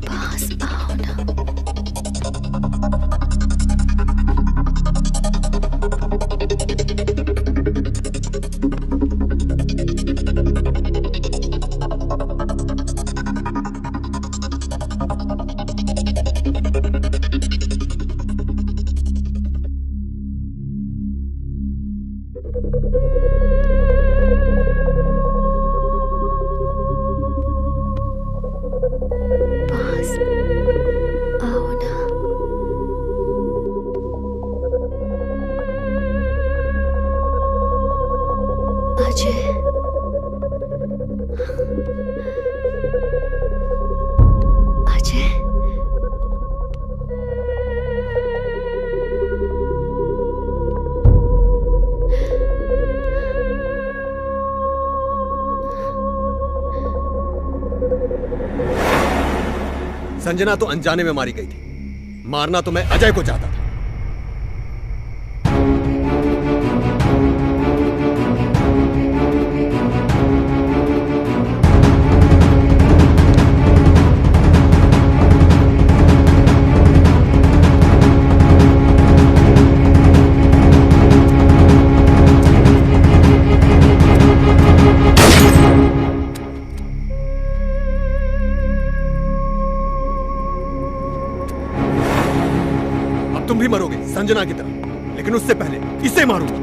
Speaker 10: पास आओ ना।
Speaker 8: संजना तो अनजाने में मारी गई थी, मारना तो मैं अजय को चाहता था। तुम भी मरोगे संजना की तरह, लेकिन उससे पहले इसे मारूंगा।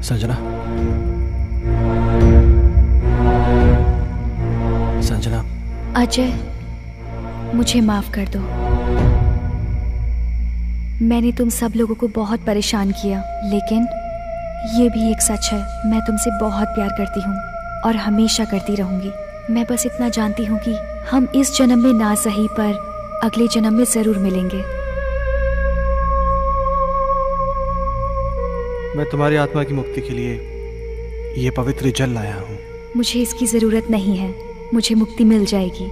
Speaker 3: संजना, संजना।
Speaker 1: अजय, मुझे माफ कर दो। मैंने तुम सब लोगों को बहुत परेशान किया, लेकिन ये भी एक सच है, मैं तुमसे बहुत प्यार करती हूँ और हमेशा करती रहूंगी। मैं बस इतना जानती हूँ कि हम इस जन्म में ना सही पर अगले जन्म में जरूर मिलेंगे।
Speaker 3: मैं तुम्हारी आत्मा की मुक्ति के लिए ये पवित्र जल लाया हूँ।
Speaker 1: मुझे इसकी जरूरत नहीं है, मुझे मुक्ति मिल जाएगी।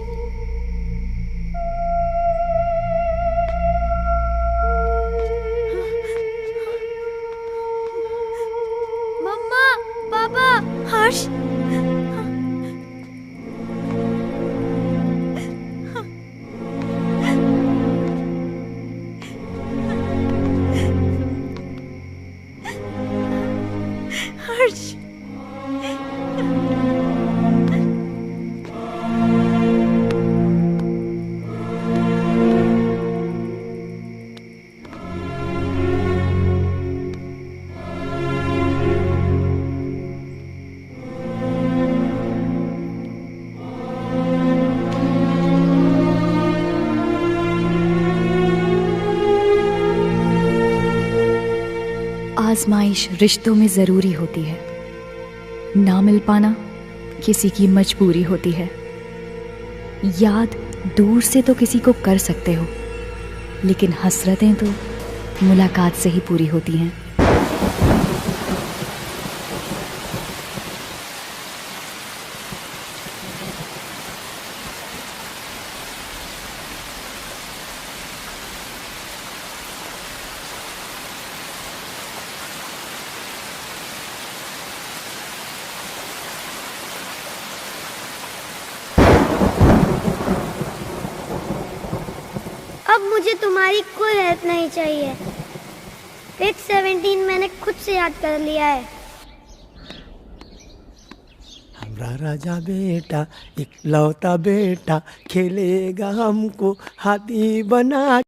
Speaker 2: मम्मा, पापा, हर्ष।
Speaker 1: आजमाइश रिश्तों में ज़रूरी होती है, ना मिल पाना किसी की मजबूरी होती है। याद दूर से तो किसी को कर सकते हो, लेकिन हसरतें तो मुलाकात से ही पूरी होती हैं।
Speaker 2: मुझे तुम्हारी कोई हेल्प नहीं चाहिए। पेज 17 मैंने खुद से याद कर लिया है।
Speaker 16: हमारा राजा बेटा इकलौता बेटा खेलेगा हमको हाथी बना